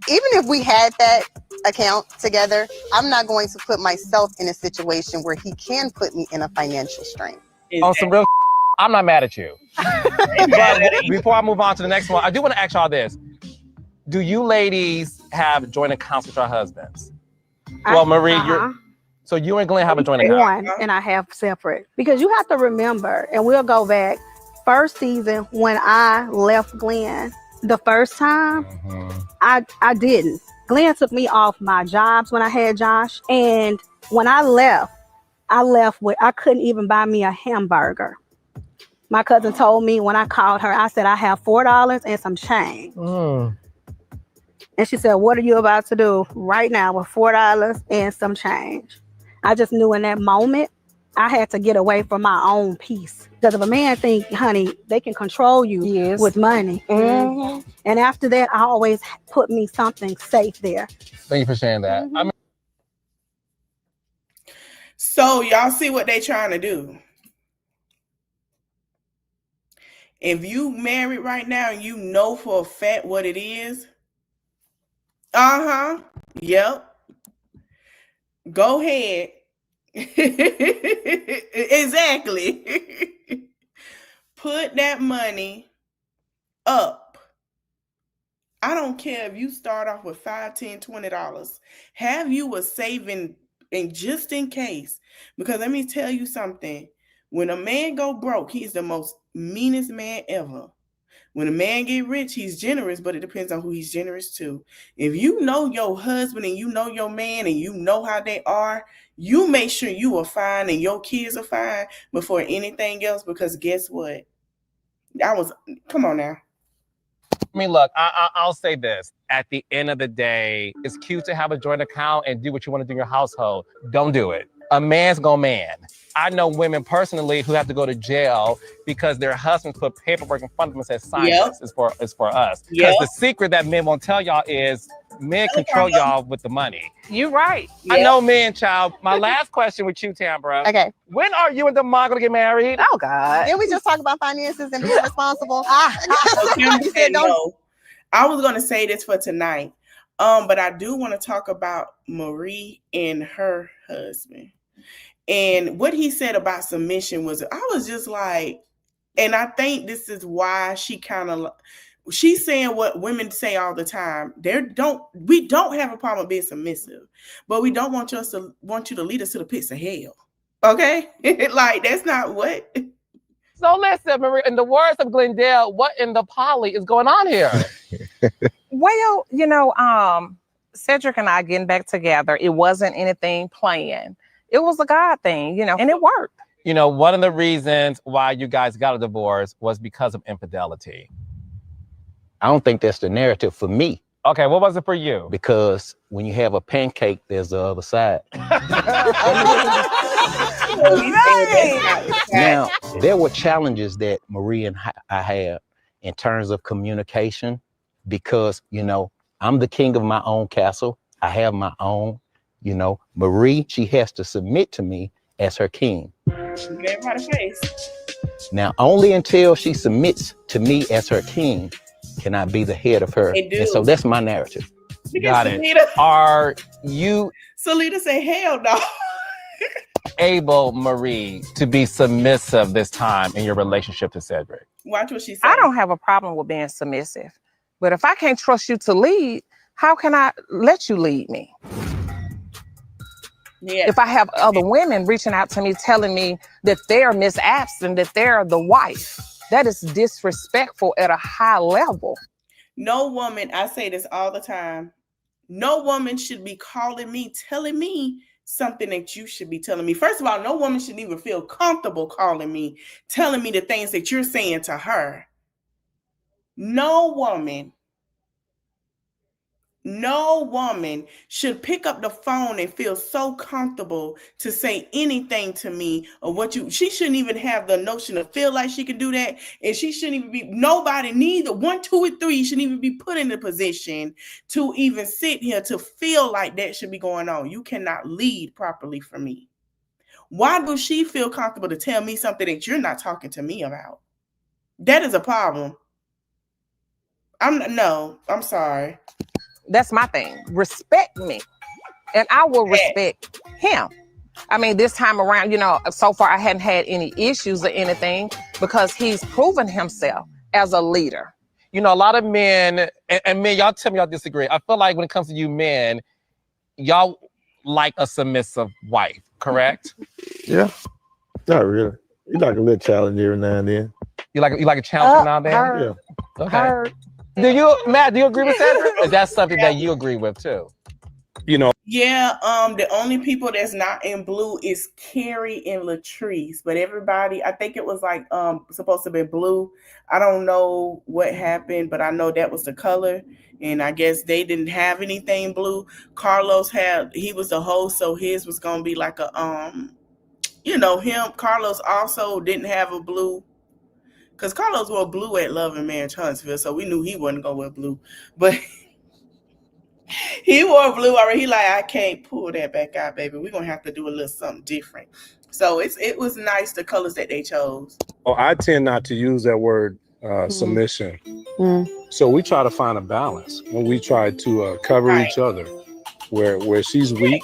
Even if we had that account together, I'm not going to put myself in a situation where he can put me in a financial strain. On some real I'm not mad at you. But before I move on to the next one, I do want to ask y'all this. Do you ladies have joint accounts with your husbands? Well, Marie, so you and Glenn have a joint account. One, and I have separate. Because you have to remember, and we'll go back, first season when I left Glenn, the first time, I didn't. Glenn took me off my jobs when I had Josh. And when I left with, I couldn't even buy me a hamburger. My cousin told me when I called her, I said, I have $4 and some change. And she said, what are you about to do right now with $4 and some change? I just knew in that moment I had to get away from my own peace. Because if a man think, honey, they can control you with money. Mm-hmm. And after that, I always put me something safe there. Thank you for sharing that. Mm-hmm. So y'all see what they trying to do. If you married right now and you know for a fact what it is, yep, go ahead. Exactly. Put that money up. I don't care if you start off with $5, $10, $20. Have you a saving and just in case. Because let me tell you something. When a man go broke, he's the most meanest man ever. When a man get rich, he's generous, but it depends on who he's generous to. If you know your husband and you know your man and you know how they are, you make sure you are fine and your kids are fine before anything else, because guess what? Come on now. I mean, look, I'll say this. At the end of the day, it's cute to have a joint account and do what you want to do in your household. Don't do it. A man's gonna man. I know women personally who have to go to jail because their husbands put paperwork in front of them and said, sign this. It's for us. Because the secret that men won't tell y'all is men control y'all with the money. You're right. I know men, child. My last question with you, Tambra. Okay. When are you and Demar gonna get married? Oh, God. Didn't we just talk about finances and being responsible? You said no. I was going to say this for tonight, but I do want to talk about Marie and her husband. And what he said about submission was, I was just like, and I think this is why she's saying what women say all the time. We don't have a problem being submissive, but we don't want you to lead us to the pits of hell. Okay? Like, that's not what. So listen, Marie, in the words of Glendale, what in the poly is going on here? Well, Cedric and I getting back together, it wasn't anything planned. It was a God thing, and it worked. One of the reasons why you guys got a divorce was because of infidelity. I don't think that's the narrative for me. Okay, what was it for you? Because when you have a pancake, there's the other side. Now, there were challenges that Marie and I had in terms of communication because, I'm the king of my own castle. I have my own, Marie, she has to submit to me as her king. Now, only until she submits to me as her king can I be the head of her. And so that's my narrative. Got it. Are you... Salita say, hell no. able, Marie, to be submissive this time in your relationship to Cedric? Watch what she said. I don't have a problem with being submissive. But if I can't trust you to lead, how can I let you lead me? Yeah. If I have other women reaching out to me, telling me that they're Miss Apps and that they're the wife, that is disrespectful at a high level. No woman, I say this all the time, no woman should be calling me, telling me something that you should be telling me. First of all, no woman should even feel comfortable calling me, telling me the things that you're saying to her. No woman should pick up the phone and feel so comfortable to say anything to me or she shouldn't even have the notion to feel like she can do that. And she shouldn't even be, nobody, neither 1, 2, or 3 shouldn't even be put in the position to even sit here to feel like that should be going on. You cannot lead properly for me. Why does she feel comfortable to tell me something that you're not talking to me about? That is a problem. I'm sorry. That's my thing. Respect me. And I will respect him. I mean, this time around, so far I hadn't had any issues or anything because he's proven himself as a leader. A lot of men, and men, y'all tell me y'all disagree. I feel like when it comes to you men, y'all like a submissive wife, correct? Yeah, not really. You like a little challenge every now and then. You like a challenge now and then? Yeah. Okay. Matt, do you agree with Cedric? Is that something that you agree with too? You know. Yeah, the only people that's not in blue is Carrie and Latrice, but everybody, I think it was like supposed to be blue. I don't know what happened, but I know that was the color, and I guess they didn't have anything blue. Carlos he was the host, so his was gonna be like a him. Carlos also didn't have a blue because Carlos wore blue at Love and Marriage Huntsville, so we knew he wasn't gonna wear blue, but. He wore blue already. He like, I can't pull that back out, baby. We're gonna have to do a little something different. So it was nice the colors that they chose. Well, I tend not to use that word submission. So we try to find a balance when we try to cover each other. Where she's weak,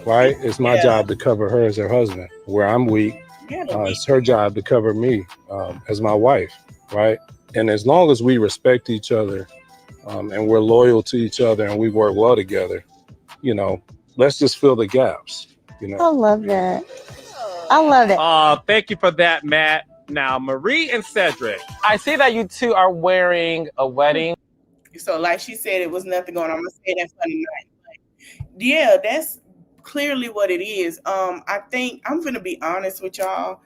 right? It's my job to cover her as her husband. Where I'm weak, it's her job to cover me as my wife, right? And as long as we respect each other and we're loyal to each other and we work well together, let's just fill the gaps. I love that. I love it. Thank you for that, Matt. Now, Marie and Cedric, I see that you two are wearing a wedding. So, like she said, it was nothing going on. I'm gonna say that for the night. Yeah, that's clearly what it is. I think I'm gonna be honest with y'all.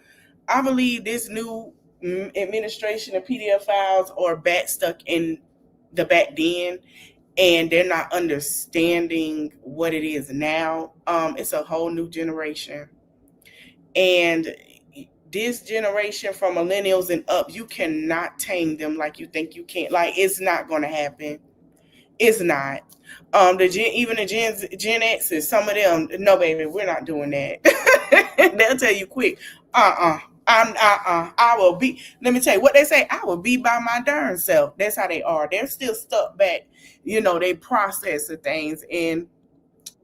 I believe this new administration of PDF files are back stuck in the back then, and they're not understanding what it is now. It's a whole new generation, and this generation from millennials and up, you cannot tame them like you think you can. Like, it's not going to happen. It's not. Even the Gen X's, some of them, no, baby, we're not doing that. They'll tell you quick, I will be, let me tell you what they say, I will be by my darn self. That's how they are. They're still stuck back, they process the things, and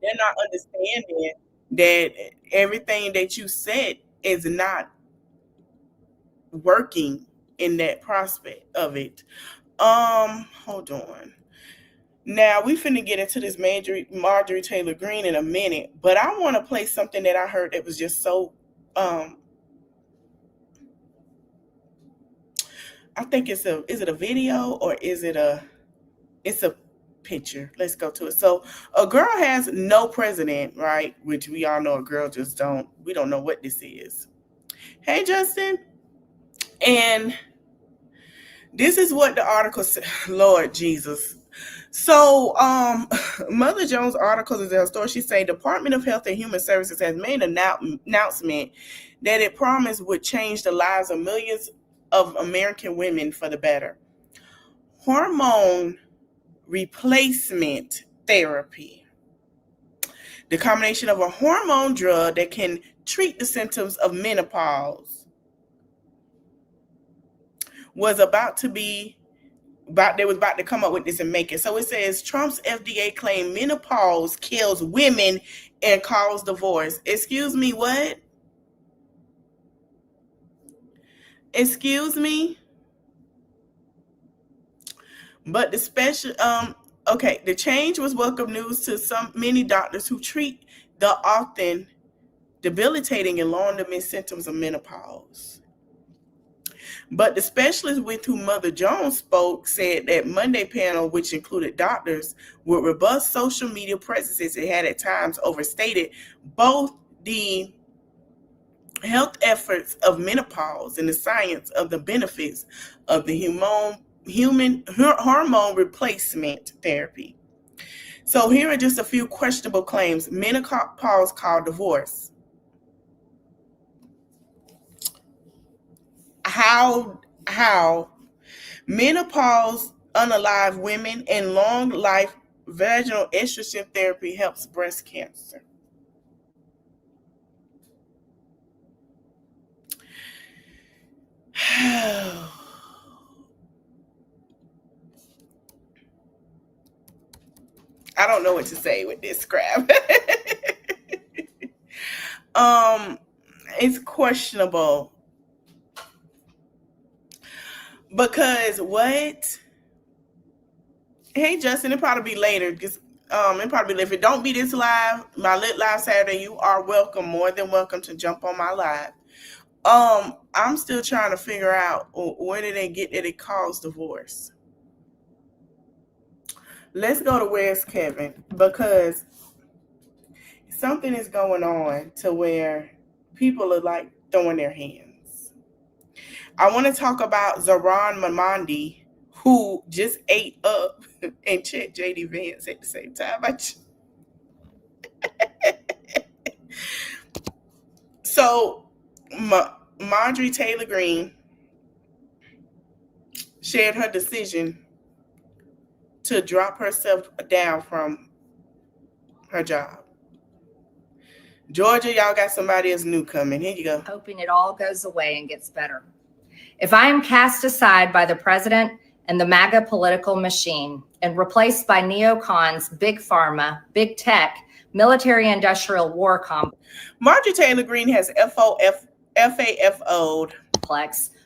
they're not understanding that everything that you said is not working in that prospect of it. Hold on. Now we finna get into this Marjorie Taylor Greene in a minute, but I want to play something that I heard that was just so I think is it a video or is it it's a picture. Let's go to it. So a girl has no president, right? Which we all know a girl just we don't know what this is. Hey, Justin. And this is what the article said. Lord Jesus. So Mother Jones' article is in her story. She said Department of Health and Human Services has made an announcement that it promised would change the lives of millions of American women for the better. Hormone replacement therapy. The combination of a hormone drug that can treat the symptoms of menopause was about to come up with this and make it. So it says Trump's FDA claimed menopause kills women and causes divorce. Excuse me, what? Excuse me? But the special the change was welcome news to many doctors who treat the often debilitating and long-term symptoms of menopause. But the specialist with whom Mother Jones spoke said that Monday panel, which included doctors with robust social media presences, it had at times overstated both the health efforts of menopause and the science of the benefits of the human hormone replacement therapy. So here are just a few questionable claims. Menopause called divorce. How menopause unalive women and long life vaginal estrogen therapy helps breast cancer. I don't know what to say with this crap. It's questionable. Because what? Hey, Justin, it'll probably be later. Just it'll probably be later. If it don't be this live, my lit live Saturday, you are welcome, more than welcome to jump on my live. I'm still trying to figure out where did they get that it caused divorce. Let's go to Where's Kevin, because something is going on to where people are like throwing their hands. I want to talk about Zohran Mamandi, who just ate up and checked JD Vance at the same time. So, Marjorie Taylor Greene shared her decision to drop herself down from her job. Georgia, y'all got somebody else new coming. Here you go. Hoping it all goes away and gets better. If I am cast aside by the president and the MAGA political machine and replaced by neocons, big pharma, big tech, military-industrial war complex, Marjorie Taylor Greene has FAFO'd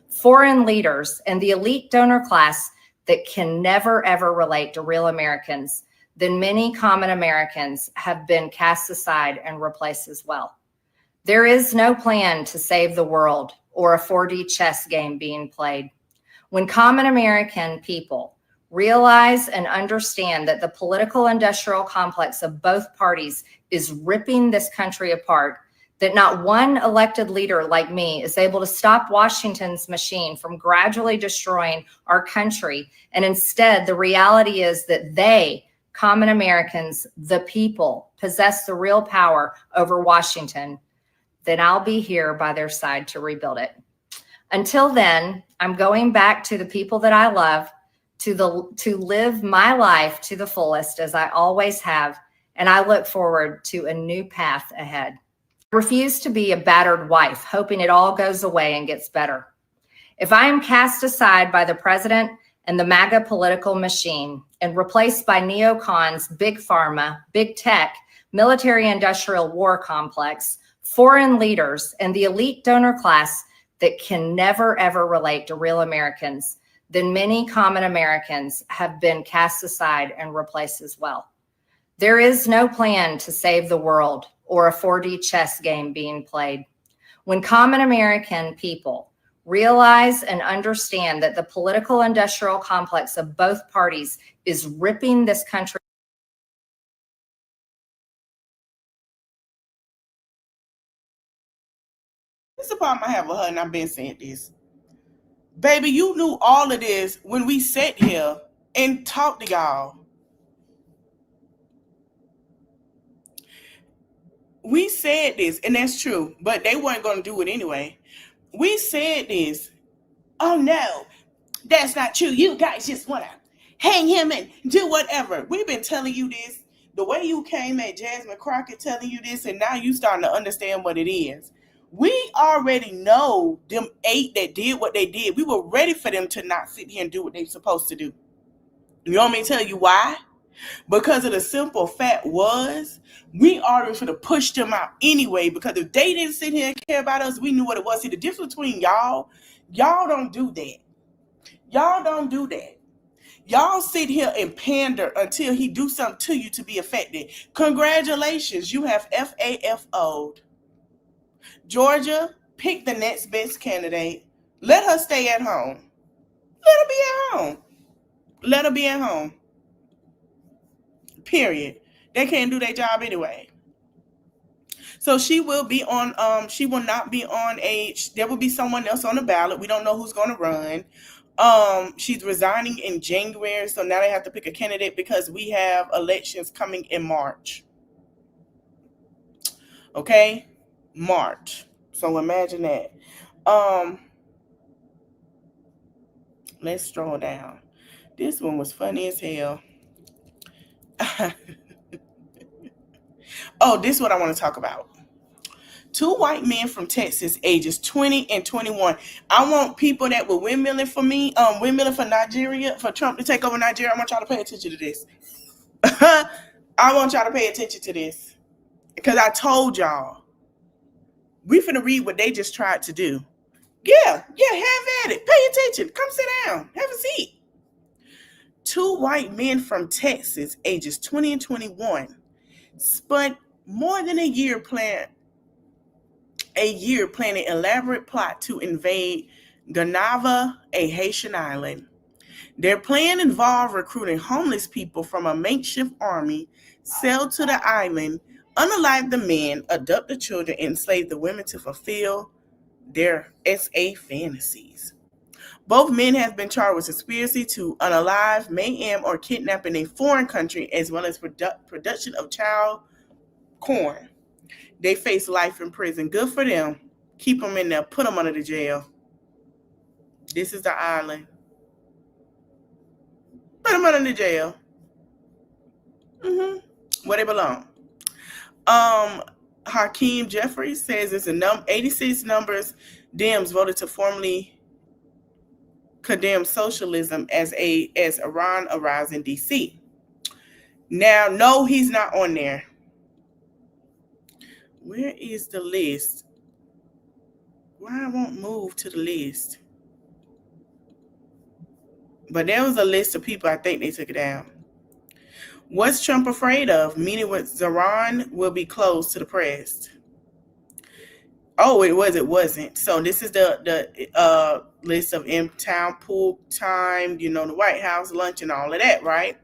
foreign leaders and the elite donor class that can never, ever relate to real Americans, then many common Americans have been cast aside and replaced as well. There is no plan to save the world or a 4D chess game being played. When common American people realize and understand that the political industrial complex of both parties is ripping this country apart, that not one elected leader like me is able to stop Washington's machine from gradually destroying our country, and instead the reality is that they, common Americans, the people, possess the real power over Washington, then I'll be here by their side to rebuild it. Until then, I'm going back to the people that I love, to live my life to the fullest as I always have, and I look forward to a new path ahead. I refuse to be a battered wife, hoping it all goes away and gets better. If I am cast aside by the president and the MAGA political machine and replaced by neocons, big pharma, big tech, military-industrial war complex, foreign leaders, and the elite donor class that can never, ever relate to real Americans, then many common Americans have been cast aside and replaced as well. There is no plan to save the world or a 4D chess game being played. When common American people realize and understand that the political industrial complex of both parties is ripping this country. This is the problem I have with her, and I've been saying this. Baby, you knew all of this when we sat here and talked to y'all. We said this, and that's true, but they weren't going to do it anyway. We said this. Oh, no, that's not true. You guys just want to hang him and do whatever. We've been telling you this. The way you came at Jasmine Crockett telling you this, and now you starting to understand what it is. We already know them 8 that did what they did. We were ready for them to not sit here and do what they're supposed to do. You want me to tell you why? Because of the simple fact was, we already should have pushed them out anyway, because if they didn't sit here and care about us, we knew what it was. See, the difference between y'all don't do that. Y'all don't do that. Y'all sit here and pander until he do something to you to be affected. Congratulations, you have FAFO'd. Georgia, pick the next best candidate. Let her stay at home. Let her be at home. Let her be at home. Period. They can't do their job anyway. So she will be on, she will not be on there will be someone else on the ballot. We don't know who's going to run. She's resigning in January, so now they have to pick a candidate because we have elections coming in March. Okay? March. So imagine that. Let's scroll down. This one was funny as hell. Oh, this is what I want to talk about. 2 white men from Texas, ages 20 and 21. I want people that were windmilling for me, windmilling for Nigeria, for Trump to take over Nigeria. I want y'all to pay attention to this. I want y'all to pay attention to this. Because I told y'all, we finna read what they just tried to do. Yeah, have at it. Pay attention. Come sit down. Have a seat. 2 white men from Texas, ages 20 and 21, spent more than a year planning an elaborate plot to invade Gonava, a Haitian island. Their plan involved recruiting homeless people from a makeshift army sailed to the island unalive the men, abduct the children, and enslave the women to fulfill their SA fantasies. Both men have been charged with conspiracy to unalive, mayhem, or kidnap in a foreign country, as well as production of child porn. They face life in prison. Good for them. Keep them in there. Put them under the jail. This is the island. Put them under the jail. Where they belong. Hakeem Jeffries says it's 86 numbers Dems voted to formally condemn socialism as Iran arrives in DC. Now, no, he's not on there. Where is the list? Why I won't move to the list? But there was a list of people. I think they took it down. What's Trump afraid of? Meaning what Iran will be closed to the press. Oh, it wasn't. So this is the list of in-town pool time, the White House lunch and all of that, right?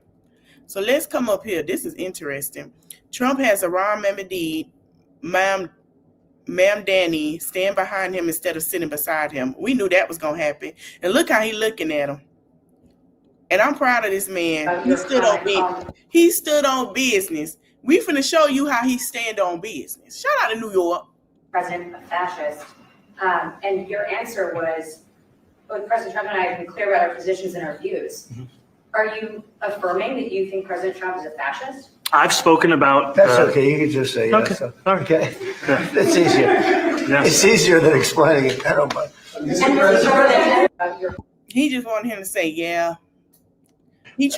So let's come up here. This is interesting. Trump has Iran Mahmoudi, Mamdani stand behind him instead of sitting beside him. We knew that was going to happen. And look how he's looking at him. And I'm proud of this man. He stood on business. We finna show you how he stand on business. Shout out to New York. President a fascist. And your answer was, both President Trump and I have been clear about our positions and our views. Mm-hmm. Are you affirming that you think President Trump is a fascist? I've spoken about... That's okay. You can just say yes. Okay. It's easier. Yes. It's easier than explaining it. I don't mind. He just wanted him to say, yeah. He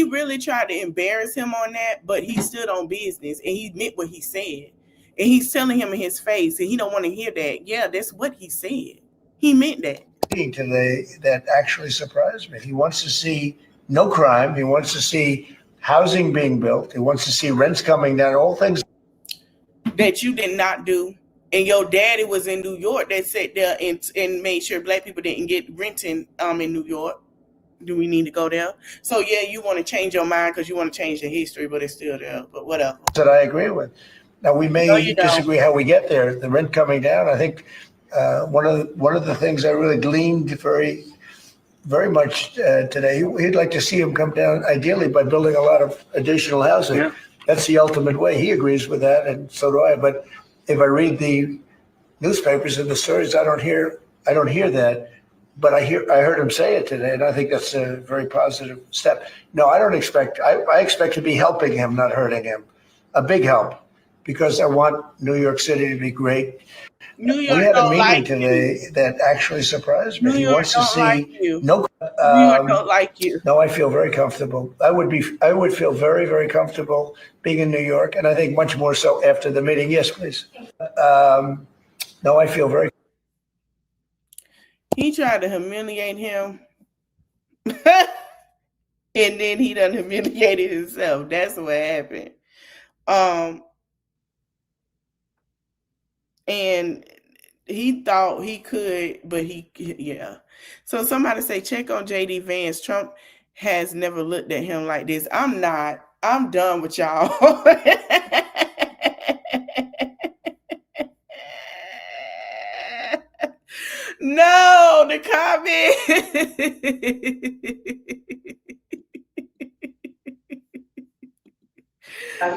really tried to embarrass him on that, but he stood on business and he meant what he said. And he's telling him in his face, and he don't want to hear that. Yeah, that's what he said. He meant that. Today that actually surprised me. He wants to see no crime. He wants to see housing being built. He wants to see rents coming down, all things that you did not do. And your daddy was in New York that sat there and made sure black people didn't get renting in New York. Do we need to go there? So yeah, you want to change your mind because you want to change the history, but it's still there. But whatever. That I agree with. Now we may disagree how we get there. The rent coming down. I think one of the things I really gleaned very, very much today. He'd like to see him come down, ideally by building a lot of additional housing. Yeah. That's the ultimate way. He agrees with that, and so do I. But if I read the newspapers and the stories, I don't hear that. But I heard him say it today, and I think that's a very positive step. No, I don't expect. I expect to be helping him, not hurting him. A big help, because I want New York City to be great. We had a meeting today that actually surprised me. He wants to see no. New York don't like you. No, I feel very comfortable. I would feel very, very comfortable being in New York, and I think much more so after the meeting. Yes, please. No, I feel very. He tried to humiliate him, and then he done humiliated himself. That's what happened. And he thought he could, but yeah. So somebody say, check on JD Vance. Trump has never looked at him like this. I'm not. I'm done with y'all. No, the comment.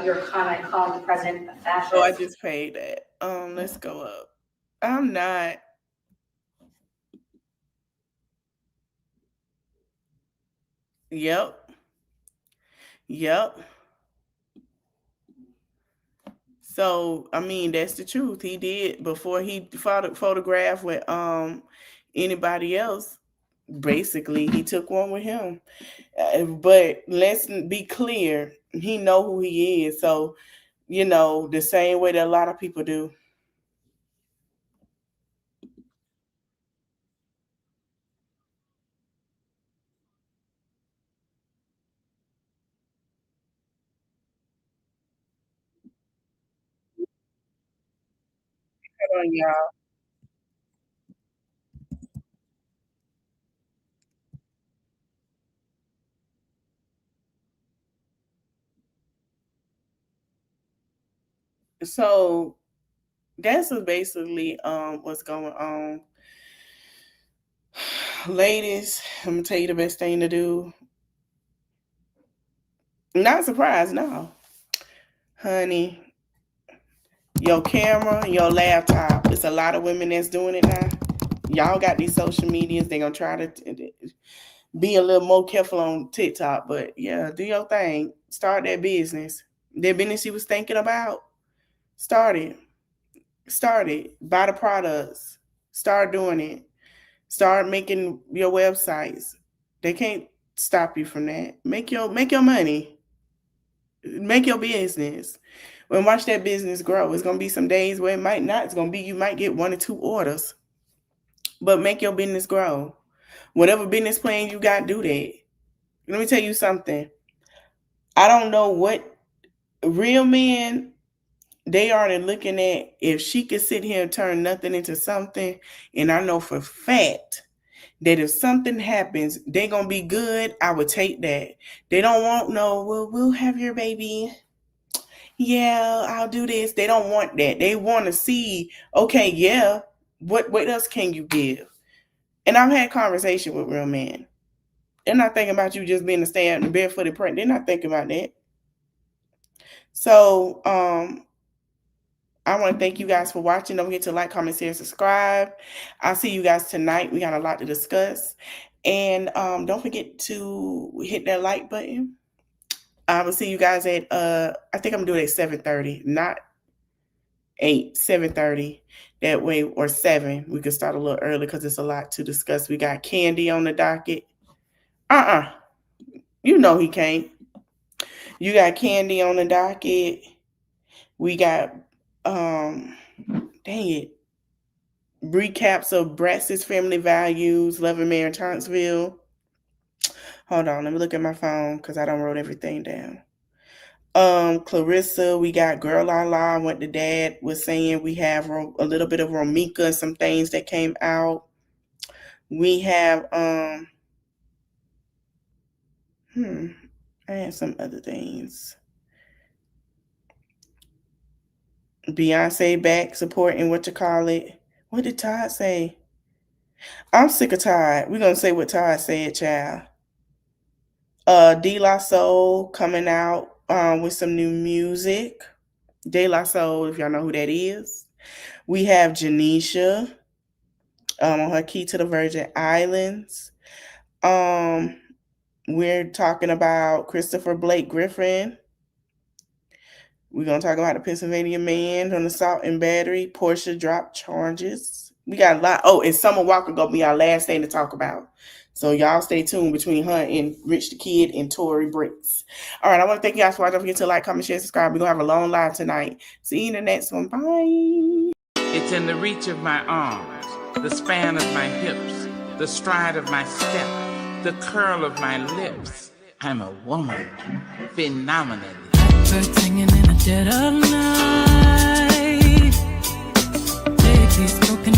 Your comment called the president a fascist. Oh, I just paid that. Let's go up. I'm not. Yep. So, I mean, that's the truth. He did before he photographed with anybody else. Basically, he took one with him. But let's be clear. He know who he is. So, the same way that a lot of people do. Come on, y'all. So that's basically what's going on. Ladies, I'm gonna tell you the best thing to do. Not surprised, no. Honey, your camera, your laptop. It's a lot of women that's doing it now. Y'all got these social medias. They're gonna try to be a little more careful on TikTok, but yeah, do your thing. Start that business. That business you was thinking about, start it. Buy the products. Start doing it. Start making your websites. They can't stop you from that. Make your money. Make your business. When watch that business grow. It's gonna be some days where it might not. It's gonna be you might get 1 or 2 orders. But make your business grow. Whatever business plan you got, do that. Let me tell you something. I don't know what real men, they are looking at if she could sit here and turn nothing into something. And I know for a fact that if something happens, they're going to be good. I would take that. They don't want no, well, we'll have your baby. Yeah, I'll do this. They don't want that. They want to see, okay, yeah, what else can you give? And I've had conversation with real men. They're not thinking about you just being a stand and barefooted pregnant. They're not thinking about that. So I want to thank you guys for watching. Don't forget to like, comment, share, subscribe. I'll see you guys tonight. We got a lot to discuss. And don't forget to hit that like button. I will see you guys at, I think I'm doing it at 7:30, not 8, 7:30. That way, or 7. We can start a little early because it's a lot to discuss. We got Candy on the docket. You know he can't. You got Candy on the docket. We got, dang it, recaps of Bratz's Family Values, Love and Marriage Huntsville. Hold on, let me look at my phone because I don't wrote everything down. Clarissa, we got Girl La La, what the dad was saying. We have a little bit of Romika, some things that came out. We have, I had some other things. Beyonce back supporting what What did Todd say? I'm sick of Todd. We're gonna say what Todd said, child. De La Soul coming out with some new music. De La Soul, if y'all know who that is. We have Janisha on her Key to the Virgin Islands. We're talking about Christopher Blake Griffin. We're going to talk about the Pennsylvania man on assault and battery. Portia dropped charges. We got a lot. Oh, and Summer Walker going to be our last thing to talk about. So y'all stay tuned between her and Rich the Kid and Tory Bricks. All right, I want to thank you guys for watching. Don't forget to like, comment, share, subscribe. We're going to have a long live tonight. See you in the next one. Bye. It's in the reach of my arms, the span of my hips, the stride of my step, the curl of my lips. I'm a woman, phenomenally. Birds singing in the dead of night. Take these broken